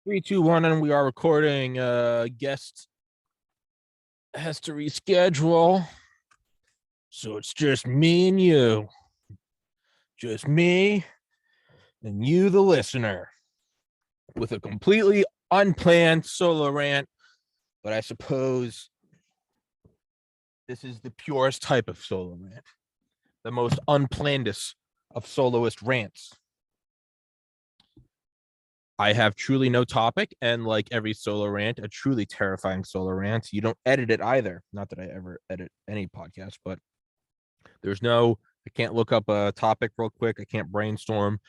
Three, two, one, and we are recording. Guest has to reschedule, so it's just me and you, just me and you, the listener, with a completely unplanned solo rant. But I suppose this is the purest type of solo rant, the most unplannedest of soloist rants. I have truly no topic, and like every solo rant, a truly terrifying solo rant, you don't edit it either. Not that I ever edit any podcast, but I can't look up a topic real quick. I can't brainstorm.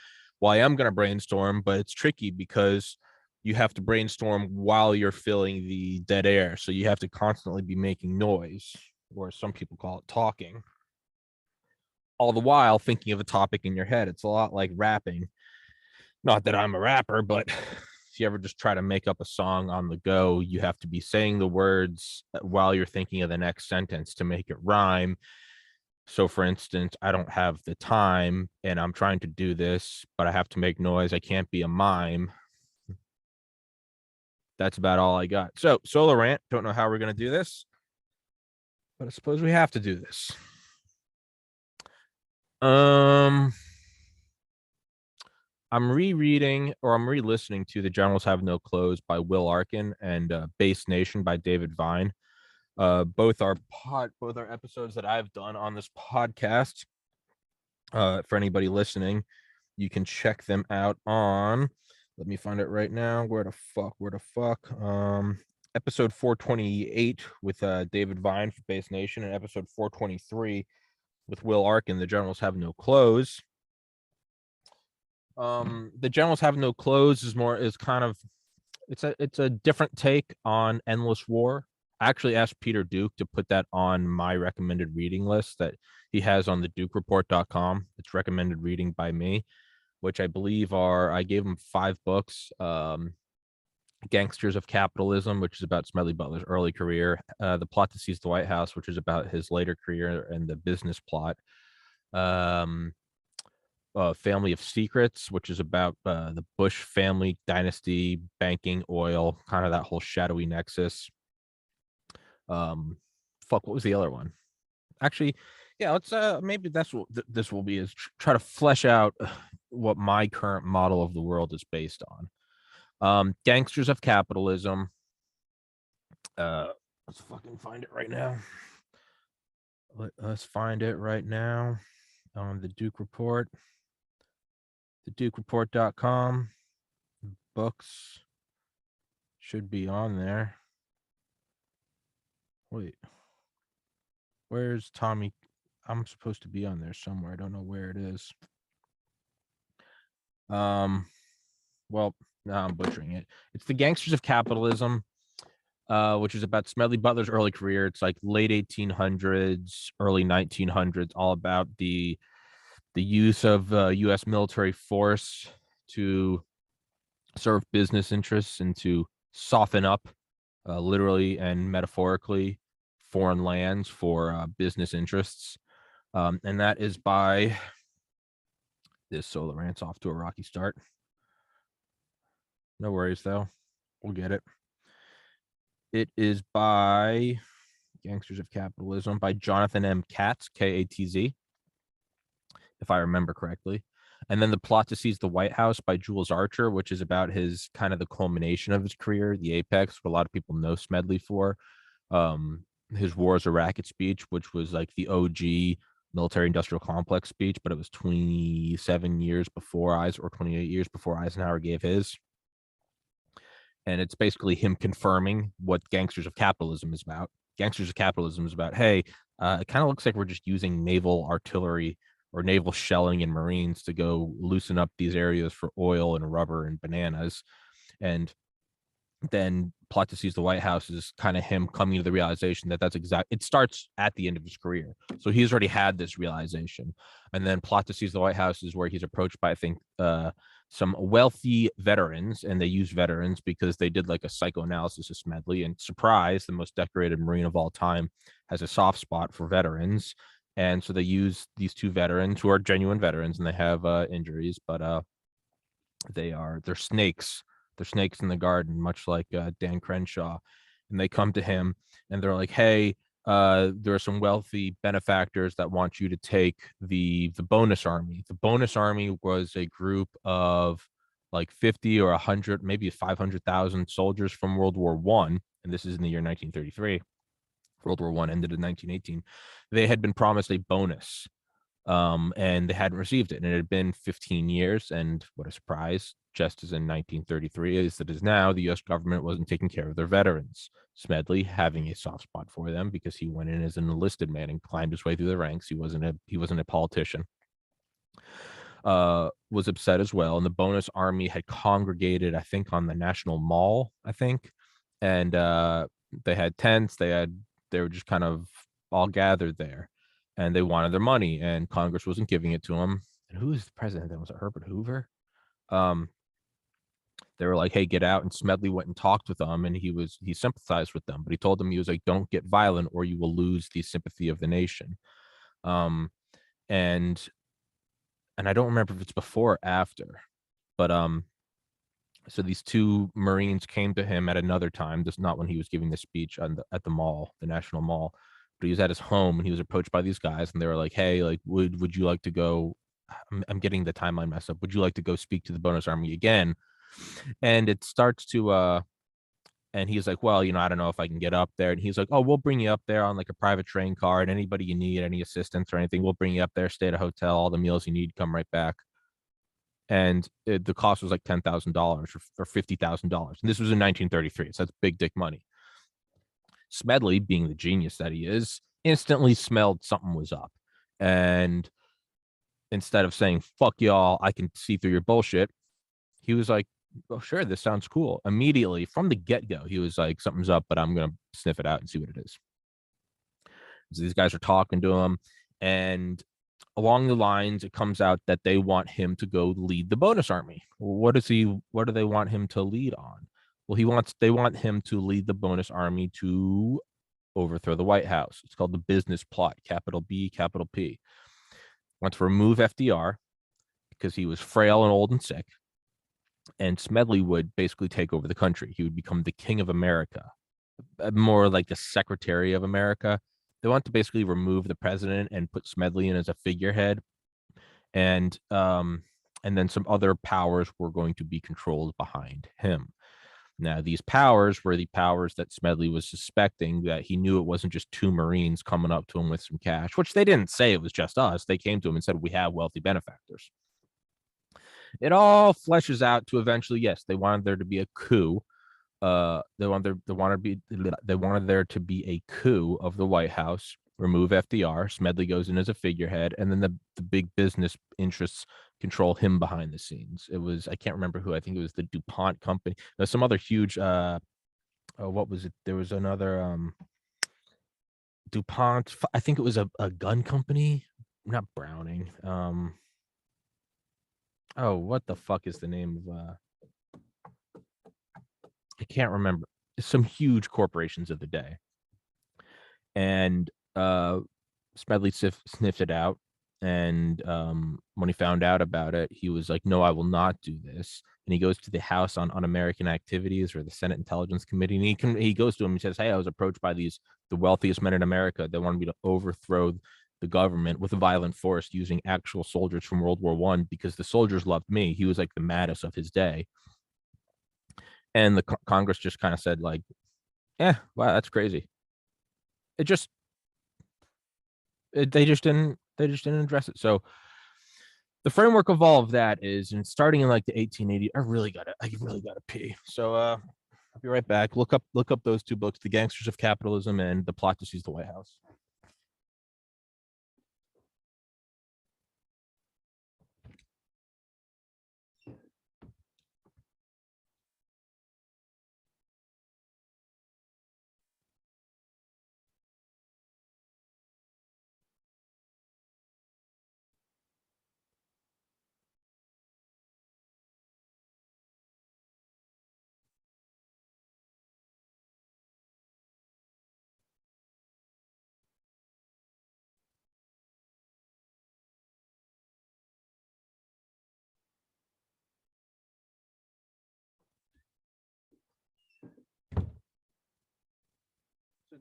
Well, I am going to brainstorm, but it's tricky because you have to brainstorm while you're filling the dead air. So you have to constantly be making noise, or some people call it talking, all the while thinking of a topic in your head. It's a lot like rapping. Not that I'm a rapper, but if you ever just try to make up a song on the go, you have to be saying the words while you're thinking of the next sentence to make it rhyme. So, for instance, I don't have the time and I'm trying to do this, but I have to make noise. I can't be a mime. That's about all I got. So, solo rant. Don't know how we're going to do this, but I suppose we have to do this. I'm rereading or I'm re-listening to The Generals Have No Clothes by Will Arkin and Base Nation by David Vine. Both are episodes that I've done on this podcast. For anybody listening, you can check them out on. Let me find it right now. Where the fuck? Episode 428 with David Vine for Base Nation, and episode 423 with Will Arkin. The Generals Have No Clothes. The Generals Have No Clothes is kind of it's a different take on Endless War. I actually asked Peter Duke to put that on my recommended reading list that he has on the dukereport.com. It's recommended reading by me, which I believe I gave him 5 books. Gangsters of Capitalism, which is about Smedley Butler's early career. The Plot to Seize the White House, which is about his later career and the business plot. Family of Secrets, which is about the Bush family dynasty, banking, oil, kind of that whole shadowy nexus. What was the other one? Actually, yeah, let's maybe that's what this will be, is try to flesh out what my current model of the world is based on. Gangsters of Capitalism. Let's fucking find it right now. Let's find it right now on the Duke Report. TheDukeReport.com. Books should be on there. Wait, where's Tommy? I'm supposed to be on there somewhere. I don't know where it is. Well, now I'm butchering it. It's The Gangsters of Capitalism, which is about Smedley Butler's early career. It's like late 1800s, early 1900s, all about the use of U.S. military force to serve business interests and to soften up, literally and metaphorically, foreign lands for business interests. And that is by this solo rant's off to a rocky start. No worries, though. We'll get it. It is by Gangsters of Capitalism by Jonathan M. Katz, Katz, if I remember correctly. And then The Plot to Seize the White House by Jules Archer, which is about his kind of the culmination of his career, the apex, what a lot of people know Smedley for. His War is a Racket speech, which was like the OG military industrial complex speech, but it was 27 years before or 28 years before Eisenhower gave his. And it's basically him confirming what Gangsters of Capitalism is about. Gangsters of Capitalism is about, hey, it kind of looks like we're just using naval artillery or naval shelling and Marines to go loosen up these areas for oil and rubber and bananas. And then Plot to Seize the White House is kind of him coming to the realization that it starts at the end of his career. So he's already had this realization. And then Plot to Seize the White House is where he's approached by, I think, some wealthy veterans, and they use veterans because they did like a psychoanalysis of Smedley, and surprise, the most decorated Marine of all time has a soft spot for veterans. And so they use these 2 veterans who are genuine veterans, and they have injuries, but they're snakes They're snakes in the garden, much like Dan Crenshaw. And they come to him and they're like, hey, there are some wealthy benefactors that want you to take the bonus army. The bonus army was a group of like 50 or 100, maybe 500,000 soldiers from World War One, and this is in the year 1933. World War One ended in 1918. They had been promised a bonus, and they hadn't received it. And it had been 15 years. And what a surprise, just as in 1933 as it is now, the U.S. government wasn't taking care of their veterans. Smedley, having a soft spot for them because he went in as an enlisted man and climbed his way through the ranks. He wasn't a politician. Was upset as well. And the bonus army had congregated, I think, on the National Mall, I think. And they had tents. They were just kind of all gathered there. And they wanted their money, and Congress wasn't giving it to them. And who was the president then? Was it Herbert Hoover? They were like, hey, get out. And Smedley went and talked with them, and he sympathized with them, but he told them, he was like, don't get violent or you will lose the sympathy of the nation. And I don't remember if it's before or after, but so these two Marines came to him at another time. This not when he was giving the speech at the mall, the National Mall, but he was at his home and he was approached by these guys, and they were like, hey, like, would you like to go? I'm getting the timeline messed up. Would you like to go speak to the bonus army again? And it starts to and he's like, well, I don't know if I can get up there. And he's like, oh, we'll bring you up there on like a private train car, and anybody you need, any assistance or anything, we'll bring you up there, stay at a hotel, all the meals you need, come right back. And the cost was like $10,000 or $50,000. And this was in 1933. So that's big dick money. Smedley, being the genius that he is, instantly smelled something was up. And instead of saying, fuck y'all, I can see through your bullshit, he was like, oh, sure, this sounds cool. Immediately from the get-go, he was like, something's up, but I'm going to sniff it out and see what it is. So these guys are talking to him, and along the lines, it comes out that they want him to go lead the bonus army. What do they want him to lead on? Well, they want him to lead the bonus army to overthrow the White House. It's called the business plot, capital B, capital P. Want to remove FDR because he was frail and old and sick. And Smedley would basically take over the country. He would become the king of America, more like the secretary of America. They want to basically remove the president and put Smedley in as a figurehead. And then some other powers were going to be controlled behind him. Now, these powers were the powers that Smedley was suspecting, that he knew it wasn't just two Marines coming up to him with some cash, which they didn't say it was just us. They came to him and said, we have wealthy benefactors. It all fleshes out to eventually, yes, they wanted there to be a coup. They wanted there to be a coup of the White House, remove FDR. Smedley goes in as a figurehead, and then the big business interests control him behind the scenes. It was, I can't remember who. I think it was the DuPont company. There's some other huge. What was it? There was another DuPont. I think it was a gun company, not Browning. Oh, what the fuck is the name of? I can't remember. Some huge corporations of the day. And Smedley sniffed it out. And when he found out about it, he was like, no, I will not do this. And he goes to the House on Un-American Activities, or the Senate Intelligence Committee. And he goes to him and says, hey, I was approached by the wealthiest men in America. They wanted me to overthrow the government with a violent force using actual soldiers from World War One, because the soldiers loved me. He was like the maddest of his day. And the Congress just kind of said, like, yeah, wow, that's crazy. They just didn't address it. So the framework of all of that is, and starting in like the 1880, I really gotta pee. So I'll be right back. Look up those two books, The Gangsters of Capitalism and The Plot to Seize the White House.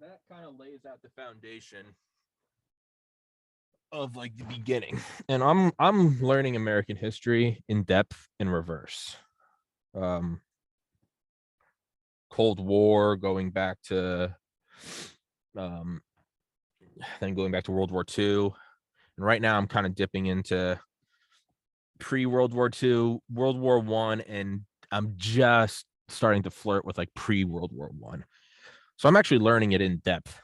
that kind of lays out the foundation of like the beginning. And I'm learning American history in depth in reverse. Um, Cold War, going back to um, then going back to World War II. And right now I'm kind of dipping into pre-World War II, World War One, and I'm just starting to flirt with like pre-World War One. So I'm actually learning it in depth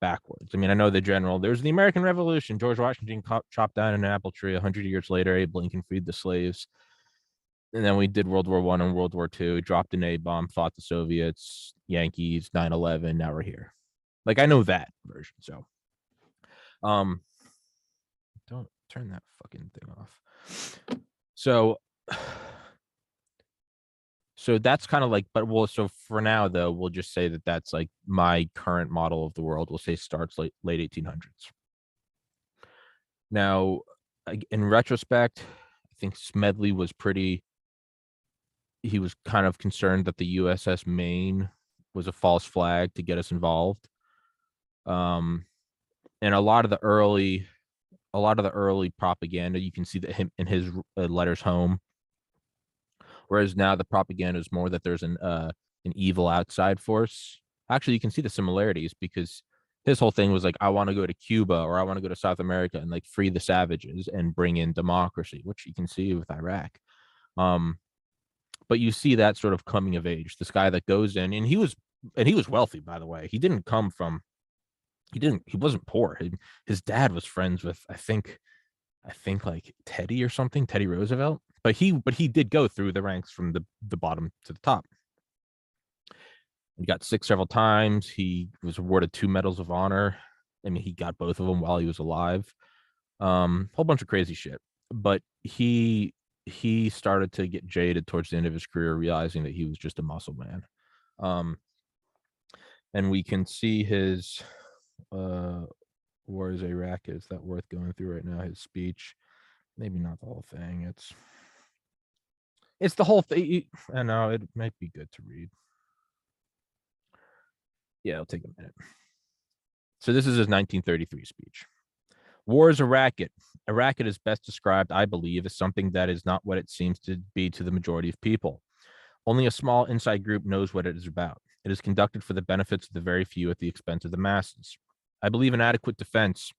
backwards. I mean, I know the general. There's the American Revolution. George Washington chopped down an apple tree. 100 years later, Abe Lincoln freed the slaves. And then we did World War One and World War II. Dropped an A bomb, fought the Soviets, Yankees, 9/11. Now we're here. Like I know that version. So, um, don't turn that fucking thing off. So, so that's kind of like, but well, so for now though, we'll just say that that's like my current model of the world. We'll say starts late 1800s. Now, in retrospect, I think Smedley was pretty. He was kind of concerned that the USS Maine was a false flag to get us involved. And a lot of the early propaganda, you can see that him in his letters home. Whereas now the propaganda is more that there's an evil outside force. Actually, you can see the similarities because his whole thing was like, I want to go to Cuba or I want to go to South America and like free the savages and bring in democracy, which you can see with Iraq. But you see that sort of coming of age. This guy that goes in, and he was wealthy, by the way. He wasn't poor. His dad was friends with I think like Teddy or something, Teddy Roosevelt. But he did go through the ranks from the bottom to the top. He got sick several times. He was awarded 2 medals of honor. I mean, he got both of them while he was alive. Whole bunch of crazy shit. But he started to get jaded towards the end of his career, realizing that he was just a muscle man. And we can see his War is a Racket. Is that worth going through right now? His speech, maybe not the whole thing. It's the whole thing. I know it might be good to read. Yeah, it'll take a minute. So this is his 1933 speech. War is a racket. A racket is best described, I believe, as something that is not what it seems to be to the majority of people. Only a small inside group knows what it is about. It is conducted for the benefits of the very few at the expense of the masses. I believe in adequate defense.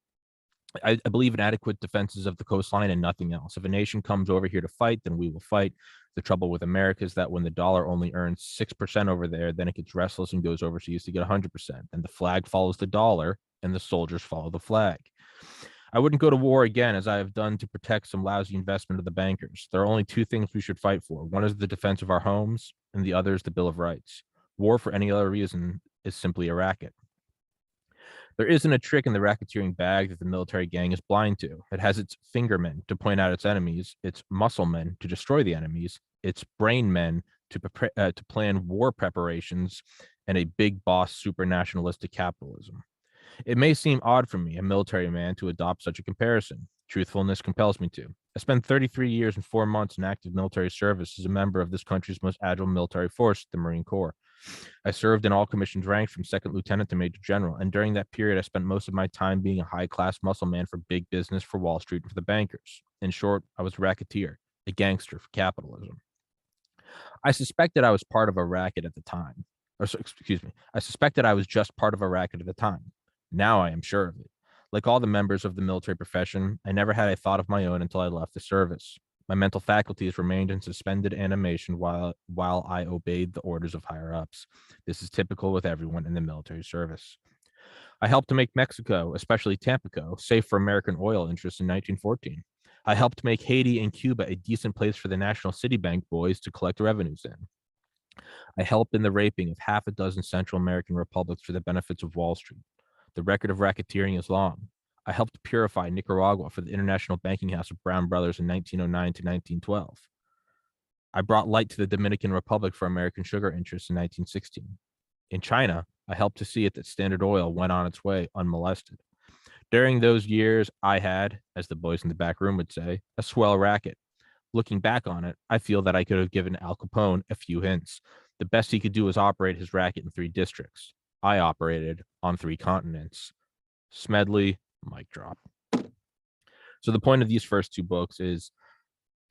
I believe in adequate defenses of the coastline and nothing else. If a nation comes over here to fight, then we will fight. The trouble with America is that when the dollar only earns 6% over there, then it gets restless and goes overseas to get 100%. And the flag follows the dollar and the soldiers follow the flag. I wouldn't go to war again, as I have done to protect some lousy investment of the bankers. There are only 2 things we should fight for. One is the defense of our homes, and the other is the Bill of Rights. War for any other reason is simply a racket. There isn't a trick in the racketeering bag that the military gang is blind to. It has its fingermen to point out its enemies, its muscle men to destroy the enemies, its brain men to plan war preparations, and a big boss super-nationalistic capitalism. It may seem odd for me, a military man, to adopt such a comparison. Truthfulness compels me to. I spent 33 years and 4 months in active military service as a member of this country's most agile military force, the Marine Corps. I served in all commissioned ranks from second lieutenant to major general, and during that period, I spent most of my time being a high-class muscle man for big business, for Wall Street, and for the bankers. In short, I was a racketeer, a gangster for capitalism. I suspected I was part of a racket at the time. I suspected I was just part of a racket at the time. Now I am sure of it. Like all the members of the military profession, I never had a thought of my own until I left the service. My mental faculties remained in suspended animation while I obeyed the orders of higher ups. This is typical with everyone in the military service. I helped to make Mexico, especially Tampico, safe for American oil interests in 1914. I helped make Haiti and Cuba a decent place for the National City Bank boys to collect revenues in. I helped in the raping of half a dozen Central American republics for the benefits of Wall Street. The record of racketeering is long. I helped purify Nicaragua for the International Banking House of Brown Brothers in 1909 to 1912. I brought light to the Dominican Republic for American sugar interests in 1916. In China, I helped to see it that Standard Oil went on its way unmolested. During those years, I had, as the boys in the back room would say, a swell racket. Looking back on it, I feel that I could have given Al Capone a few hints. The best he could do was operate his racket in 3 districts. I operated on 3 continents. Smedley, mic drop. So the point of these first 2 books is,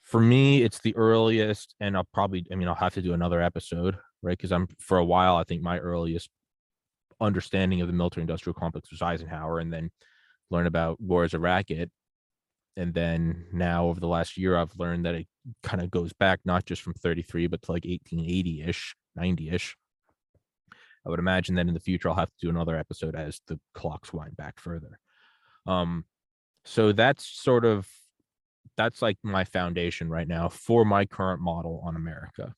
for me, it's the earliest, and I'll have to do another episode, right? Because for a while, I think my earliest understanding of the military industrial complex was Eisenhower, and then learn about war as a racket. And then now over the last year, I've learned that it kind of goes back not just from 33, but to like 1880-ish, 90-ish. I would imagine that in the future, I'll have to do another episode as the clocks wind back further. So that's like my foundation right now for my current model on America.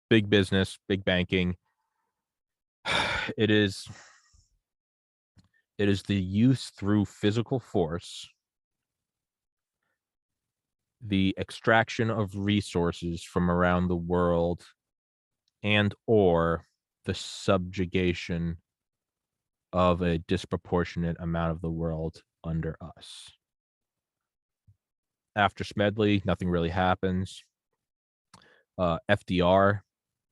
Big business, big banking. It is the use through physical force, the extraction of resources from around the world, and or the subjugation of a disproportionate amount of the world under us. After Smedley, nothing really happens. FDR,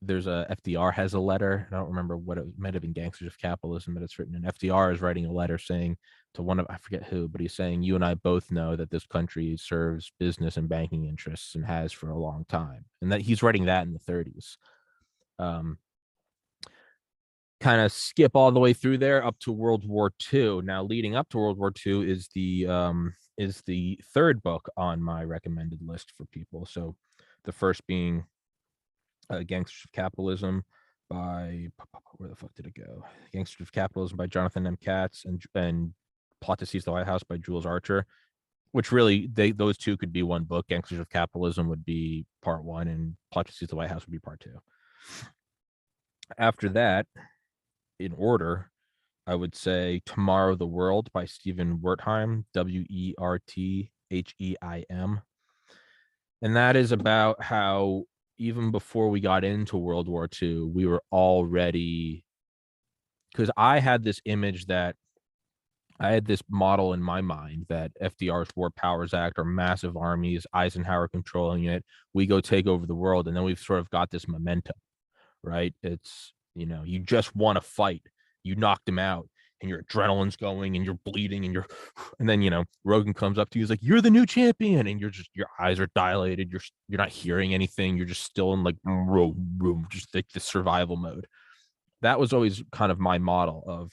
FDR has a letter. I don't remember what it might have been, Gangsters of Capitalism, but it's written in. FDR is writing a letter saying to one of, I forget who, but he's saying, you and I both know that this country serves business and banking interests and has for a long time. And that he's writing that in the 30s. Kind of skip all the way through there up to World War II. Now, leading up to World War II is the third book on my recommended list for people. So the first being Gangsters of Capitalism by, where the fuck did it go? Gangsters of Capitalism by Jonathan M. Katz, and Plot to Seize the White House by Jules Archer, which really, those two could be one book. Gangsters of Capitalism would be part 1, and Plot to Seize the White House would be part 2. After that, in order, I would say Tomorrow the World by Stephen Wertheim, Wertheim. And that is about how even before we got into World War II, we were already, because I had this model in my mind that FDR's War Powers Act or massive armies, Eisenhower controlling it, we go take over the world, and then we've sort of got this momentum, right? It's, you just want to fight, you knocked him out, and your adrenaline's going, and you're bleeding, and then Rogan comes up to you, he's like, you're the new champion, and your eyes are dilated, you're not hearing anything, you're just still in like just like the survival mode. That was always kind of my model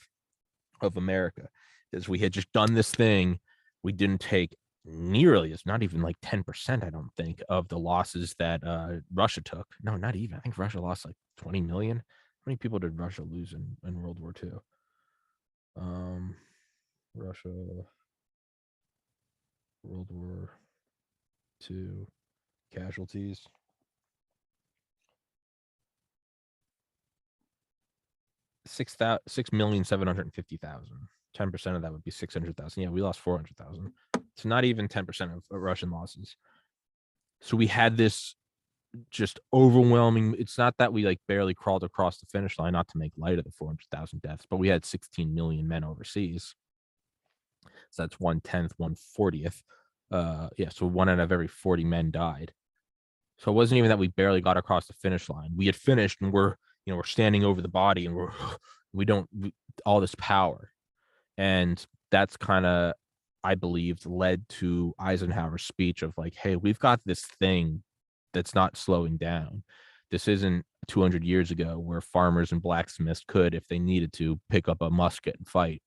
of America, is we had just done this thing, we didn't take nearly, it's not even like 10%, I don't think, of the losses that Russia took. No, not even. I think Russia lost like 20 million. How many people did Russia lose in World War II? Russia, World War II casualties. 6,750,000. 10% of that would be 600,000. Yeah, we lost 400,000. So not even 10% of Russian losses. So we had this just overwhelming. It's not that we like barely crawled across the finish line, not to make light of the 400,000 deaths, but we had 16 million men overseas. So that's 1/10, 1/40th. So 1 out of every 40 men died. So it wasn't even that we barely got across the finish line. We had finished, and we're standing over the body, and all this power. And that's kind of, I believe, led to Eisenhower's speech of like, hey, we've got this thing that's not slowing down. This isn't 200 years ago where farmers and blacksmiths could, if they needed to, pick up a musket and fight.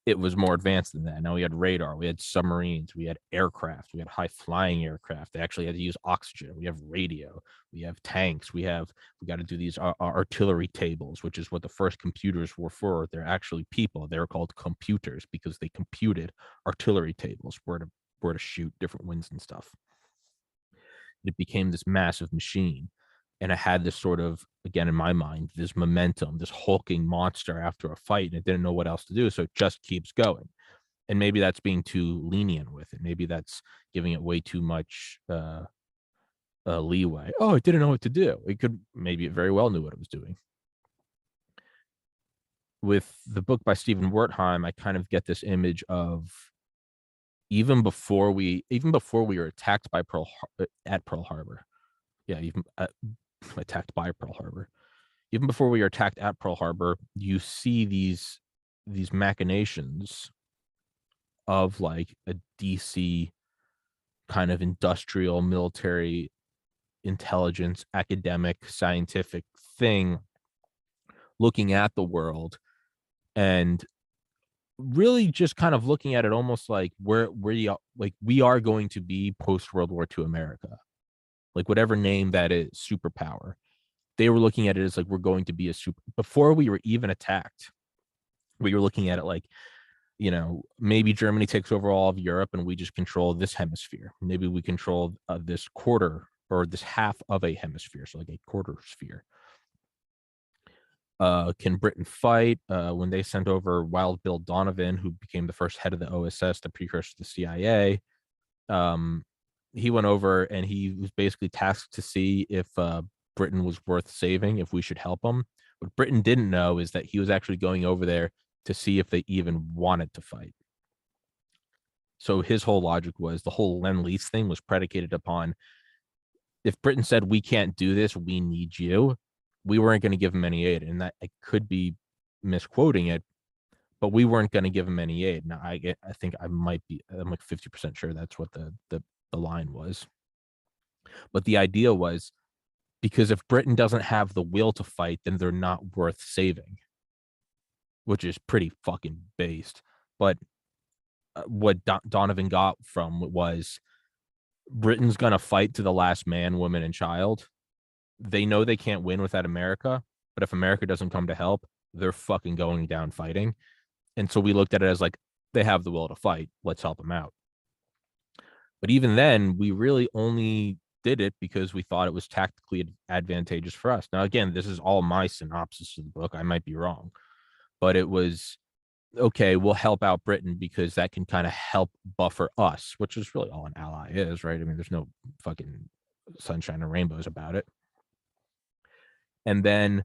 It was more advanced than that. Now we had radar, we had submarines, we had aircraft, we had high flying aircraft. They actually had to use oxygen. We have radio, we have tanks, we got to do these artillery tables, which is what the first computers were for. They're actually people. They're called computers because they computed artillery tables where to shoot different winds and stuff. It became this massive machine. And it had this sort of, again, in my mind, this momentum, this hulking monster after a fight, and it didn't know what else to do. So it just keeps going. And maybe that's being too lenient with it. Maybe that's giving it way too much leeway. Oh, it didn't know what to do. Maybe it very well knew what it was doing. With the book by Stephen Wertheim, I kind of get this image of even before we were attacked by Pearl Harbor. Yeah, even attacked by Pearl Harbor. even before we were attacked at Pearl Harbor, you see these machinations of like a DC kind of industrial military intelligence, academic, scientific thing looking at the world and really just kind of looking at it almost like we are going to be post World War II America, like whatever name that is, superpower. They were looking at it as like we're going to be a super. Before we were even attacked, we were looking at it like, you know, maybe Germany takes over all of Europe and we just control this hemisphere. Maybe we control this quarter or this half of a hemisphere, so like a quarter sphere. Can Britain fight? When they sent over Wild Bill Donovan, who became the first head of the OSS, the precursor to the CIA, he went over and he was basically tasked to see if Britain was worth saving, if we should help him. What Britain didn't know is that he was actually going over there to see if they even wanted to fight. So his whole logic was the whole Lend-Lease thing was predicated upon if Britain said, we can't do this, we need you, we weren't going to give him any aid. And that I could be misquoting it, but we weren't going to give him any aid. Now, I think I'm like 50% sure that's what the line was. But the idea was because if Britain doesn't have the will to fight, then they're not worth saving, which is pretty fucking based. But what Donovan got from was Britain's going to fight to the last man, woman, and child. They know they can't win without America, but if America doesn't come to help, they're fucking going down fighting. And so we looked at it as like, they have the will to fight. Let's help them out. But even then, we really only did it because we thought it was tactically advantageous for us. Now, again, this is all my synopsis of the book. I might be wrong, but it was, okay, we'll help out Britain because that can kind of help buffer us, which is really all an ally is, right? I mean, there's no fucking sunshine and rainbows about it. And then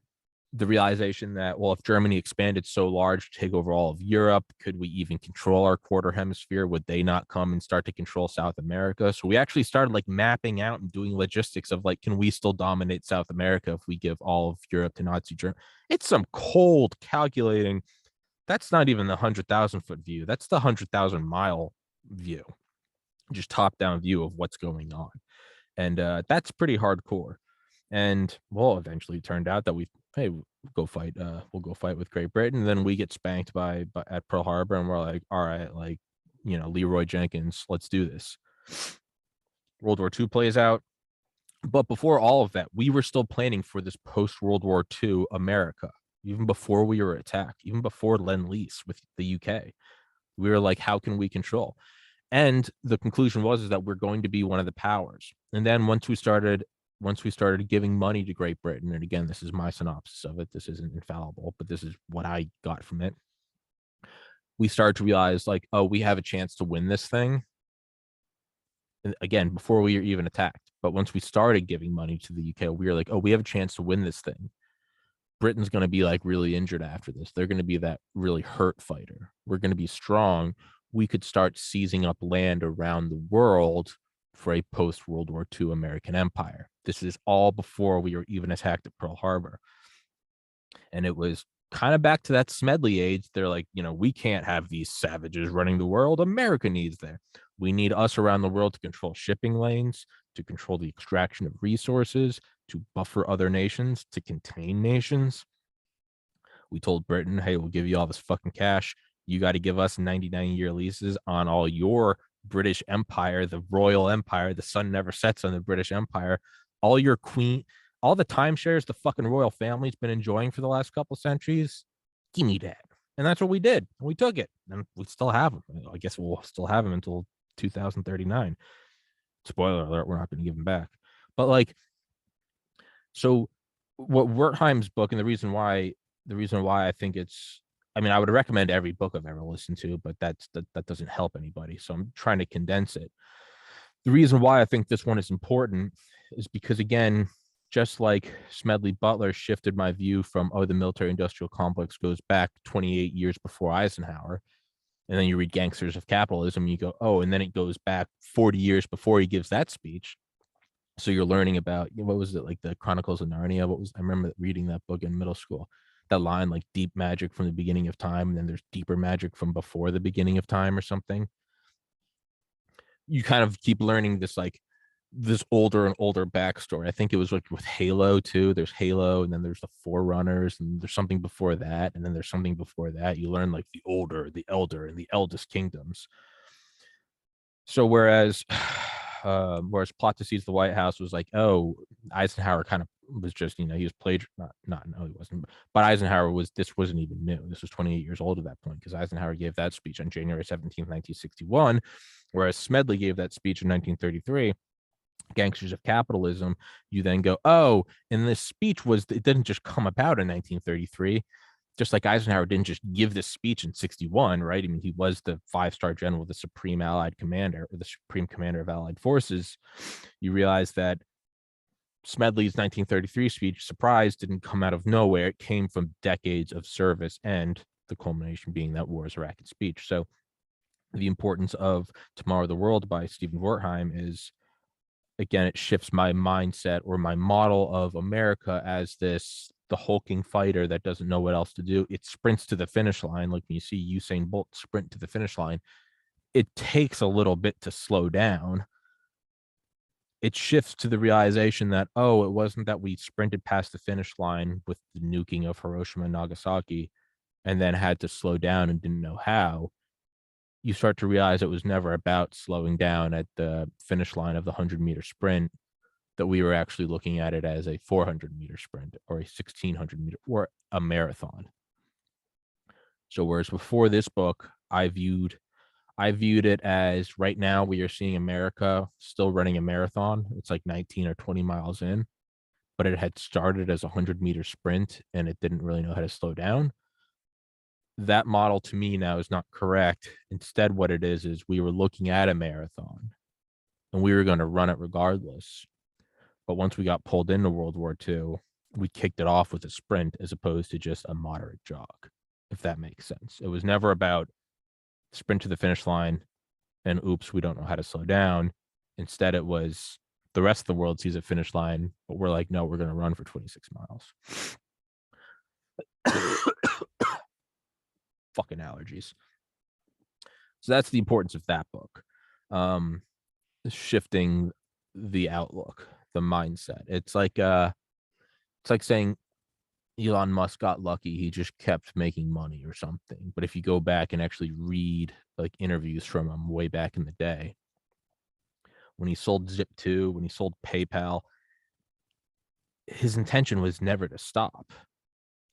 the realization that, well, if Germany expanded so large to take over all of Europe, could we even control our quarter hemisphere? Would they not come and start to control South America? So we actually started like mapping out and doing logistics of like, can we still dominate South America if we give all of Europe to Nazi Germany? It's some cold calculating. That's not even the 100,000 foot view. That's the 100,000 mile view, just top down view of what's going on. And that's pretty hardcore. And well, eventually turned out that we'll go fight with Great Britain. And then we get spanked by at Pearl Harbor, and we're like, all right, like, you know, Leroy Jenkins, let's do this. World War II plays out. But before all of that, we were still planning for this post-World War II America, even before we were attacked, even before Lend-Lease with the UK. We were like, how can we control? And the conclusion was is that we're going to be one of the powers. And then once we started giving money to Great Britain, and again, this is my synopsis of it, this isn't infallible, but this is what I got from it, we started to realize like, oh, we have a chance to win this thing. And again, before we were even attacked. But once we started giving money to the UK, we were like, oh, we have a chance to win this thing. Britain's going to be like really injured after this. They're going to be that really hurt fighter. We're going to be strong. We could start seizing up land around the world for a post-World War II American empire. This is all before we were even attacked at Pearl Harbor. And it was kind of back to that Smedley age. They're like, you know, we can't have these savages running the world. America needs there. We need us around the world to control shipping lanes, to control the extraction of resources, to buffer other nations, to contain nations. We told Britain, hey, we'll give you all this fucking cash. You got to give us 99-year leases on all your British Empire, the Royal Empire. The sun never sets on the British Empire. All your all the timeshares the fucking royal family's been enjoying for the last couple centuries. Give me that. And that's what we did. We took it. And we still have them. I guess we'll still have them until 2039. Spoiler alert, we're not going to give them back. But like, so what Wertheim's book, and the reason why I think it's, I mean, I would recommend every book I've ever listened to, but that doesn't help anybody. So I'm trying to condense it. The reason why I think this one is important is because, again, just like Smedley Butler shifted my view from, oh, the military industrial complex goes back 28 years before Eisenhower. And then you read Gangsters of Capitalism, and you go, oh, and then it goes back 40 years before he gives that speech. So you're learning about, what was it, like the Chronicles of Narnia? I remember reading that book in middle school. That line, like deep magic from the beginning of time, and then there's deeper magic from before the beginning of time or something. You kind of keep learning this, like this older and older backstory. I think it was like with Halo too. There's Halo, and then there's the Forerunners, and there's something before that, and then there's something before that. You learn like the older, the elder, and the eldest kingdoms. So whereas Plot to Seize the White House was like, oh, Eisenhower kind of was just, he was no, he wasn't. But Eisenhower this wasn't even new. This was 28 years old at that point, because Eisenhower gave that speech on January 17th, 1961, whereas Smedley gave that speech in 1933. Gangsters of Capitalism. You then go, oh, and this speech it didn't just come about in 1933. Just like Eisenhower didn't just give this speech in 61, right? I mean, he was the 5-star general, the supreme Allied commander, or the supreme commander of Allied forces. You realize that Smedley's 1933 speech, surprise, didn't come out of nowhere. It came from decades of service, and the culmination being that war is a racket speech. So the importance of Tomorrow the World by Stephen Wertheim is, again, it shifts my mindset or my model of America as the hulking fighter that doesn't know what else to do. It sprints to the finish line. Like when you see Usain Bolt sprint to the finish line, it takes a little bit to slow down. It shifts to the realization that, oh, it wasn't that we sprinted past the finish line with the nuking of Hiroshima and Nagasaki and then had to slow down and didn't know how. You start to realize it was never about slowing down at the finish line of the 100-meter sprint, that we were actually looking at it as a 400-meter sprint or a 1,600-meter or a marathon. So whereas before this book, I viewed it as, right now we are seeing America still running a marathon. It's like 19 or 20 miles in, but it had started as a 100-meter sprint and it didn't really know how to slow down. That model to me now is not correct. Instead, what it is we were looking at a marathon and we were going to run it regardless. But once we got pulled into World War II, we kicked it off with a sprint as opposed to just a moderate jog, if that makes sense. It was never about sprint to the finish line and oops, we don't know how to slow down. Instead, it was the rest of the world sees a finish line, but we're like, no, we're going to run for 26 miles. Fucking allergies. So that's the importance of that book. Shifting the outlook, the mindset. It's like saying Elon Musk got lucky. He just kept making money or something. But if you go back and actually read like interviews from him way back in the day, when he sold Zip2, when he sold PayPal, his intention was never to stop.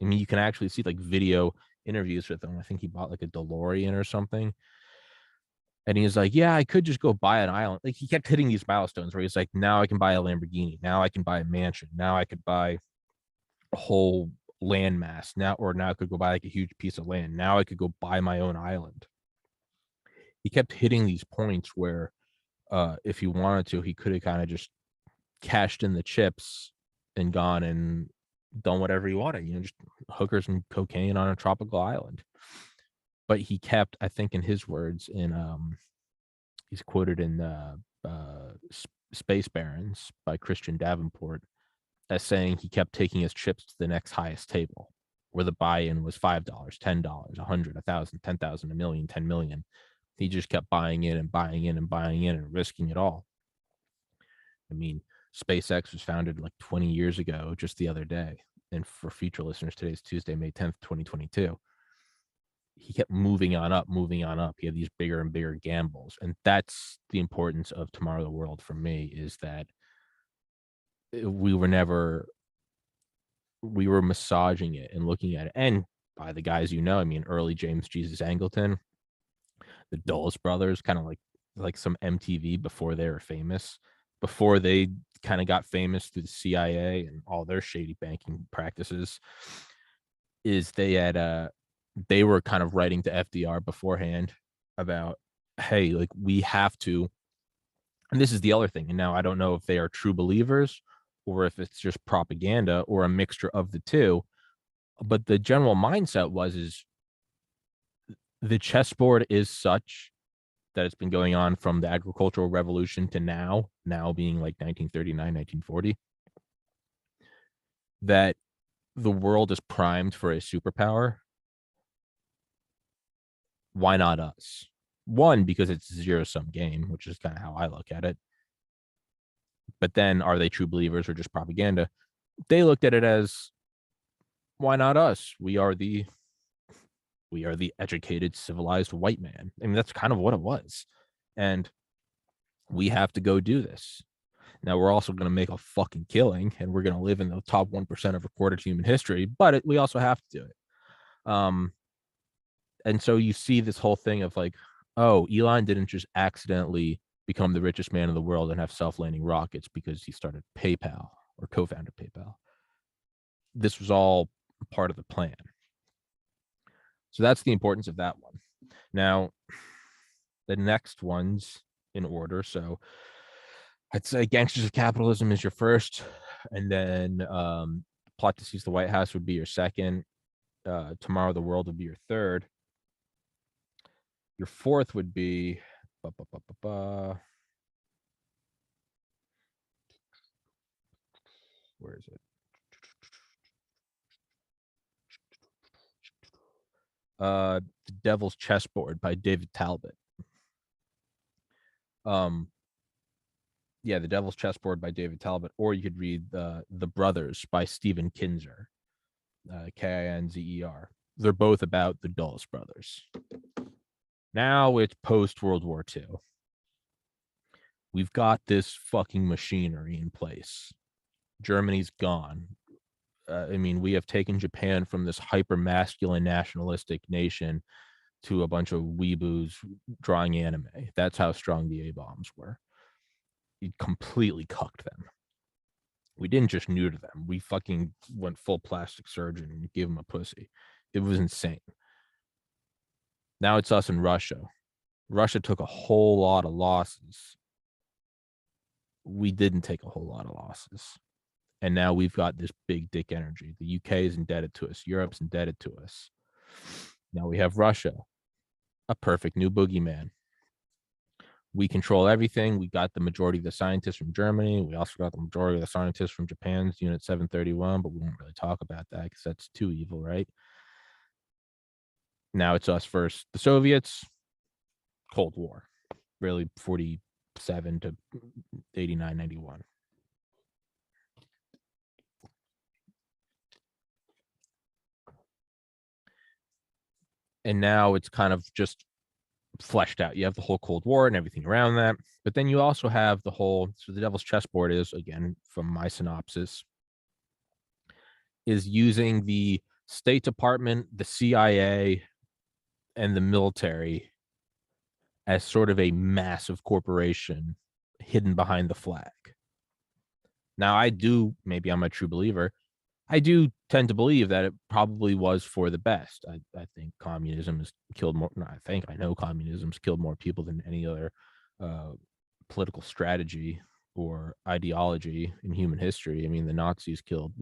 I mean, you can actually see like video interviews with him. I think he bought like a DeLorean or something. And he's like, yeah, I could just go buy an island. Like he kept hitting these milestones where he's like, now I can buy a Lamborghini. Now I can buy a mansion. Now I could buy a whole landmass. Now I could go buy like a huge piece of land. Now I could go buy my own island. He kept hitting these points where if he wanted to, he could have kind of just cashed in the chips and gone and done whatever he wanted, just hookers and cocaine on a tropical island. But he kept, I think in his words, he's quoted in Space Barons by Christian Davenport as saying he kept taking his chips to the next highest table, where the buy-in was $5, $10, $100, $1,000, $10,000, $1 million, $10 million. He just kept buying in and buying in and buying in and risking it all. I mean, SpaceX was founded like 20 years ago, just the other day. And for future listeners, today's Tuesday, May 10th, 2022. He kept moving on up. He had these bigger and bigger gambles. And that's the importance of Tomorrow the World for me, is that we were massaging it and looking at it. And by the guys, I mean, early James Jesus Angleton, the Dulles brothers, kind of like some MTV before they were famous, before they kind of got famous through the CIA and all their shady banking practices, is they were kind of writing to FDR beforehand about, hey, like we have to, and this is the other thing. And now I don't know if they are true believers or if it's just propaganda or a mixture of the two. But the general mindset is the chessboard is such that it's been going on from the agricultural revolution to now being like 1939, 1940, that the world is primed for a superpower. Why not us? One, because it's a zero-sum game, which is kind of how I look at it. But then, are they true believers or just propaganda? They looked at it as, why not us? We are the educated, civilized white man. I mean, that's kind of what it was. And we have to go do this. Now, we're also going to make a fucking killing, and we're going to live in the top 1% of recorded human history, but we also have to do it. And so you see this whole thing of like, oh, Elon didn't just accidentally become the richest man in the world and have self-landing rockets because he started PayPal or co-founded PayPal. This was all part of the plan. So that's the importance of that one. Now, the next ones in order. So I'd say Gangsters of Capitalism is your first, and then Plot to Seize the White House would be your second. Tomorrow the World would be your third. Your fourth would be where is it? The Devil's Chessboard by David Talbot. Yeah, The Devil's Chessboard by David Talbot, or you could read The Brothers by Stephen Kinzer, Kinzer. They're both about the Dulles brothers. Now it's post-World War II. We've got this fucking machinery in place. Germany's gone. I mean, we have taken Japan from this hyper-masculine nationalistic nation to a bunch of weeboos drawing anime. That's how strong the A-bombs were. We completely cucked them. We didn't just neuter them. We fucking went full plastic surgeon and gave them a pussy. It was insane. Now it's us and Russia. Russia took a whole lot of losses. We didn't take a whole lot of losses. And now we've got this big dick energy. The UK is indebted to us. Europe's indebted to us. Now we have Russia, a perfect new boogeyman. We control everything. We got the majority of the scientists from Germany. We also got the majority of the scientists from Japan's Unit 731, but we won't really talk about that because that's too evil, right? Now it's us versus the Soviets. Cold War, really 47 to 89, 91. And now it's kind of just fleshed out. You have the whole Cold War and everything around that. But then you also have the whole, so the Devil's Chessboard is, again, from my synopsis, is using the State Department, the CIA, and the military as sort of a massive corporation hidden behind the flag. Now, maybe I'm a true believer, I do tend to believe that it probably was for the best. I think communism has killed more. No, I know communism's killed more people than any other political strategy or ideology in human history. I mean, the Nazis killed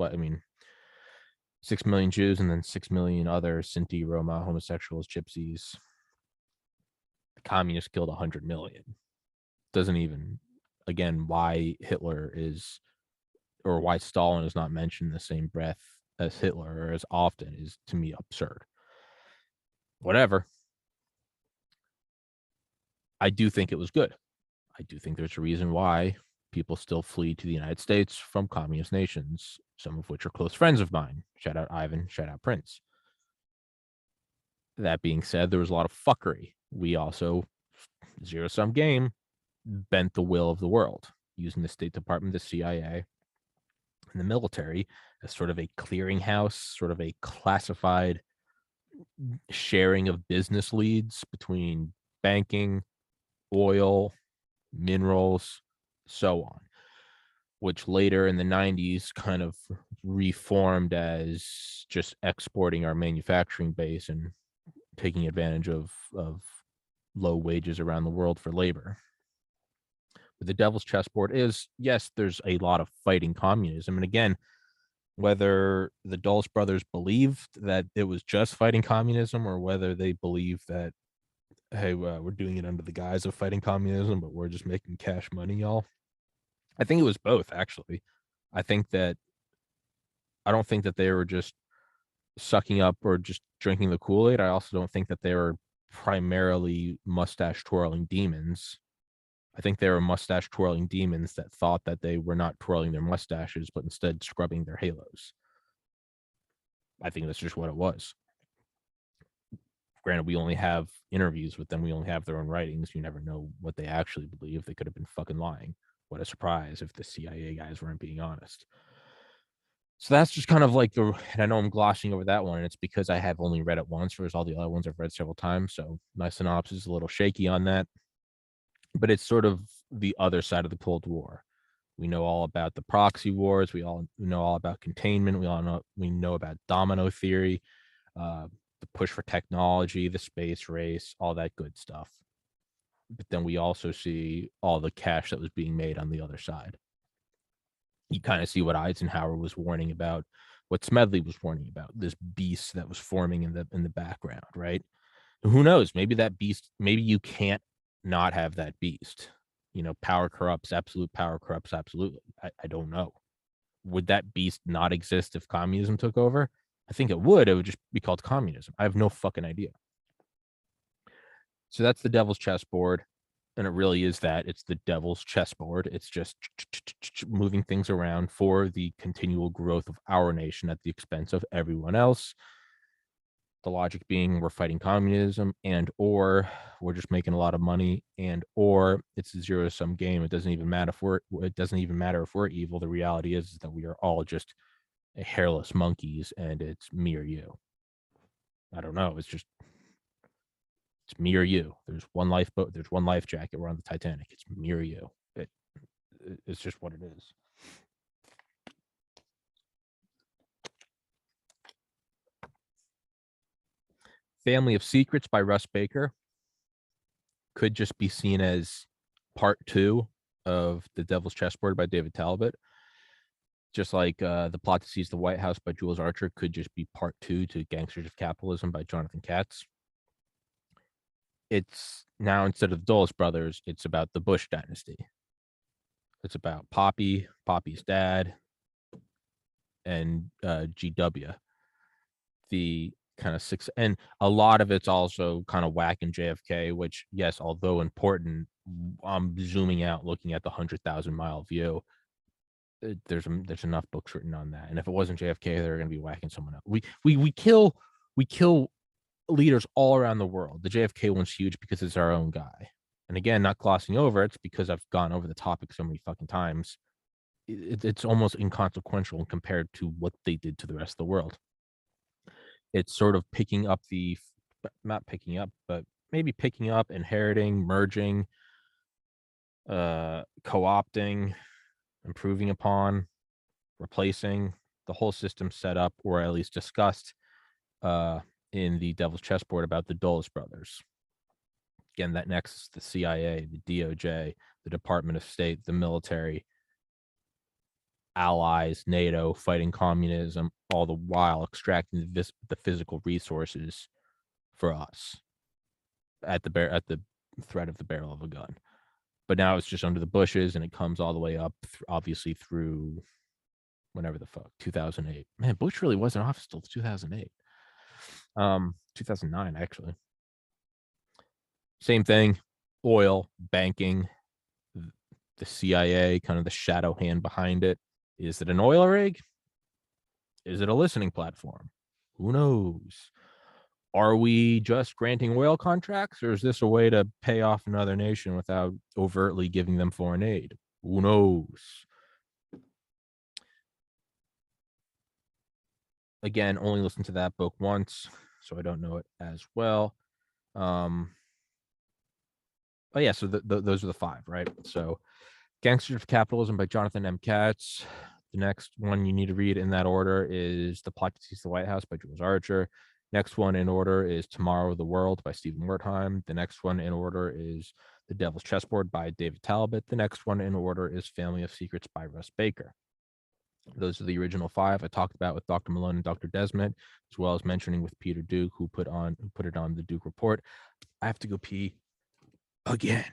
6 million Jews and then 6 million other Sinti, Roma, homosexuals, gypsies. The communists killed 100 million. Doesn't even, again, why Hitler is, or why Stalin is not mentioned in the same breath as Hitler or as often is, to me, absurd. Whatever. I do think it was good. I do think there's a reason why people still flee to the United States from communist nations, some of which are close friends of mine. Shout out Ivan, shout out Prince. That being said, there was a lot of fuckery. We also, zero-sum game, bent the will of the world, using the State Department, the CIA, and the military as sort of a clearinghouse, sort of a classified sharing of business leads between banking, oil, minerals, so on, which later in the 90s kind of reformed as just exporting our manufacturing base and taking advantage of low wages around the world for labor. But the Devil's Chessboard is, yes, there's a lot of fighting communism. And again, whether the Dulles brothers believed that it was just fighting communism or whether they believed that hey, we're doing it under the guise of fighting communism, but we're just making cash money, y'all. I think it was both, actually. I think that I don't think that they were just sucking up or just drinking the Kool-Aid. I also don't think that they were primarily mustache twirling demons. I think they were mustache twirling demons that thought that they were not twirling their mustaches, but instead scrubbing their halos. I think that's just what it was. Granted, we only have interviews with them. We only have their own writings. You never know what they actually believe. They could have been fucking lying. What a surprise if the CIA guys weren't being honest. So that's just kind of like the, and I know I'm glossing over that one, and it's because I have only read it once, whereas all the other ones I've read several times. So my synopsis is a little shaky on that. But it's sort of the other side of the Cold War. We know all about the proxy wars. We all know all about containment. We know about domino theory, the push for technology, the space race, all that good stuff. But then we also see all the cash that was being made on the other side. You kind of see what Eisenhower was warning about, what Smedley was warning about, this beast that was forming in the background, right? Who knows? Maybe that beast, maybe you can't not have that beast. You know, power corrupts, absolute power corrupts absolutely. I don't know. Would that beast not exist if communism took over? I think it would. It would just be called communism. I have no fucking idea. So that's the devil's chessboard. And it really is that. It's the devil's chessboard. It's just moving things around for the continual growth of our nation at the expense of everyone else. The logic being we're fighting communism, and or we're just making a lot of money, and or it's a zero-sum game. It doesn't even matter if we're evil. The reality is that we are all just hairless monkeys, and it's me or you. I don't know. It's me or you. There's one lifeboat. There's one life jacket. We're on the Titanic. It's me or you. It's just what it is. Family of Secrets by Russ Baker could just be seen as part 2 of The Devil's Chessboard by David Talbot. Just like The Plot to Seize the White House by Jules Archer could just be part 2 to Gangsters of Capitalism by Jonathan Katz. It's now, instead of the Dulles brothers, it's about the Bush dynasty. It's about Poppy's dad, and GW. The kind of six, and a lot of it's also kind of whack in JFK, which, yes, although important, I'm zooming out, looking at the 100,000-mile view. There's enough books written on that, and if it wasn't JFK, they're going to be whacking someone else. We kill leaders all around the world. The JFK one's huge because it's our own guy, and again, not glossing over it's because I've gone over the topic so many fucking times. It's almost inconsequential compared to what they did to the rest of the world. It's sort of picking up not picking up, but maybe picking up, inheriting, merging, co-opting, improving upon, replacing the whole system set up, or at least discussed in the Devil's Chessboard about the Dulles brothers. Again, that nexus, the CIA, the DOJ, the Department of State, the military, allies, NATO, fighting communism, all the while extracting the physical resources for us at the threat of the barrel of a gun. But now it's just under the bushes, and it comes all the way up, obviously, through whenever the fuck, 2008. Man, Bush really wasn't in office till 2008. 2009, actually. Same thing, oil, banking, the CIA, kind of the shadow hand behind it. Is it an oil rig? Is it a listening platform? Who knows? Are we just granting oil contracts, or is this a way to pay off another nation without overtly giving them foreign aid? Who knows? Again, only listened to that book once, so I don't know it as well. Oh yeah, so those are the 5, right? So Gangsters of Capitalism by Jonathan M. Katz. The next one you need to read in that order is The Plot to Seize the White House by Jules Archer. Next one in order is Tomorrow of the World by Stephen Wertheim. The next one in order is The Devil's Chessboard by David Talbot. The next one in order is Family of Secrets by Russ Baker. Those are the original 5 I talked about with Dr. Malone and Dr. Desmet, as well as mentioning with Peter Duke, who put it on the Duke Report. I have to go pee again.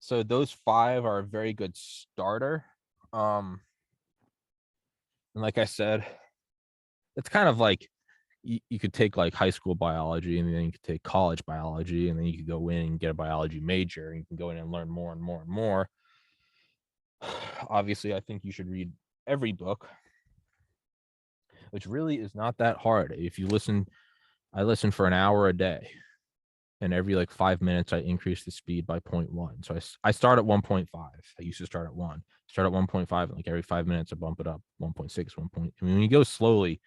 So those 5 are a very good starter. And like I said, it's kind of like you could take like high school biology, and then you could take college biology, and then you could go in and get a biology major, and you can go in and learn more and more and more. Obviously, I think you should read every book, which really is not that hard. If you listen, I listen for an hour a day, and every like 5 minutes I increase the speed by 0.1. So I start at 1.5. I used to start at 1. Start at 1.5, and like every 5 minutes I bump it up 1.6, 1. I mean, when you go slowly,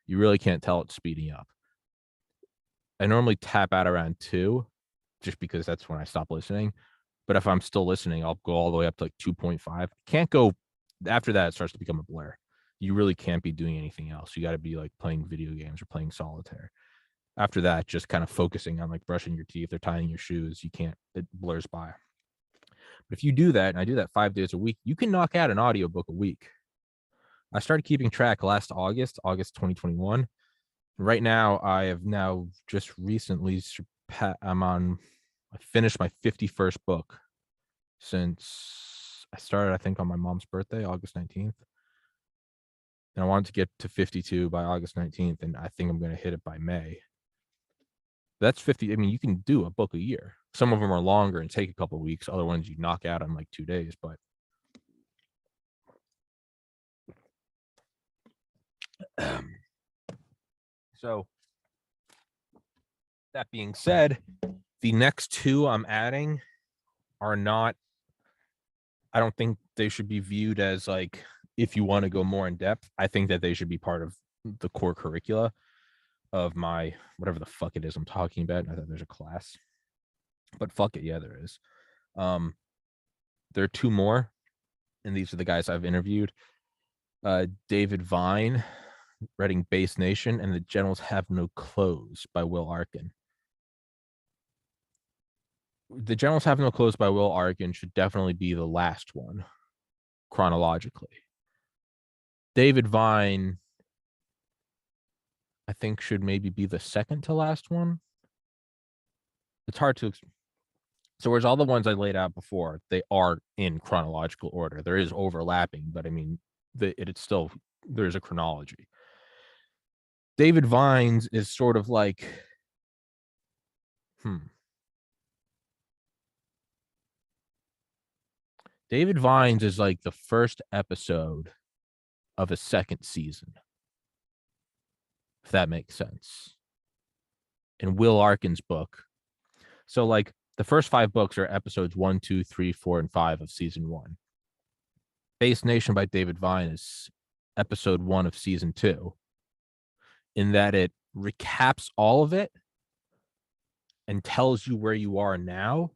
you really can't tell it's speeding up. I normally tap out around 2, just because that's when I stop listening. But if I'm still listening, I'll go all the way up to like 2.5. Can't go after that. It starts to become a blur. You really can't be doing anything else. You got to be like playing video games or playing solitaire. After that, just kind of focusing on like brushing your teeth or tying your shoes. You can't, it blurs by. But if you do that, and I do that 5 days a week, you can knock out an audiobook a week. I started keeping track last August 2021. Right now, I have now just recently I finished my 51st book since I started, I think, on my mom's birthday, August 19th. And I wanted to get to 52 by August 19th, and I think I'm going to hit it by May. That's 50. I mean, you can do a book a year. Some of them are longer and take a couple of weeks. Other ones you knock out in like 2 days. But so that being said, the next 2 I'm adding are not, I don't think they should be viewed as like, if you want to go more in depth. I think that they should be part of the core curricula of my whatever the fuck it is I'm talking about. I thought there's a class, but fuck it, yeah, there is. There are 2 more, and these are the guys I've interviewed. David Vine, writing Base Nation, and The Generals Have No Clothes by Will Arkin. The Generals Have No Clothes by Will Arkin should definitely be the last one chronologically. David Vine, I think, should maybe be the second to last one. It's hard to. So whereas all the ones I laid out before, they are in chronological order. There is overlapping, but I mean, it's still, there's a chronology. David Vines is sort of like, David Vines is like the first episode of a second season, if that makes sense. In Will Arkin's book. So like the first 5 books are episodes 1, 2, 3, 4, and 5 of season 1. Base Nation by David Vine is episode 1 of season 2, in that it recaps all of it and tells you where you are now.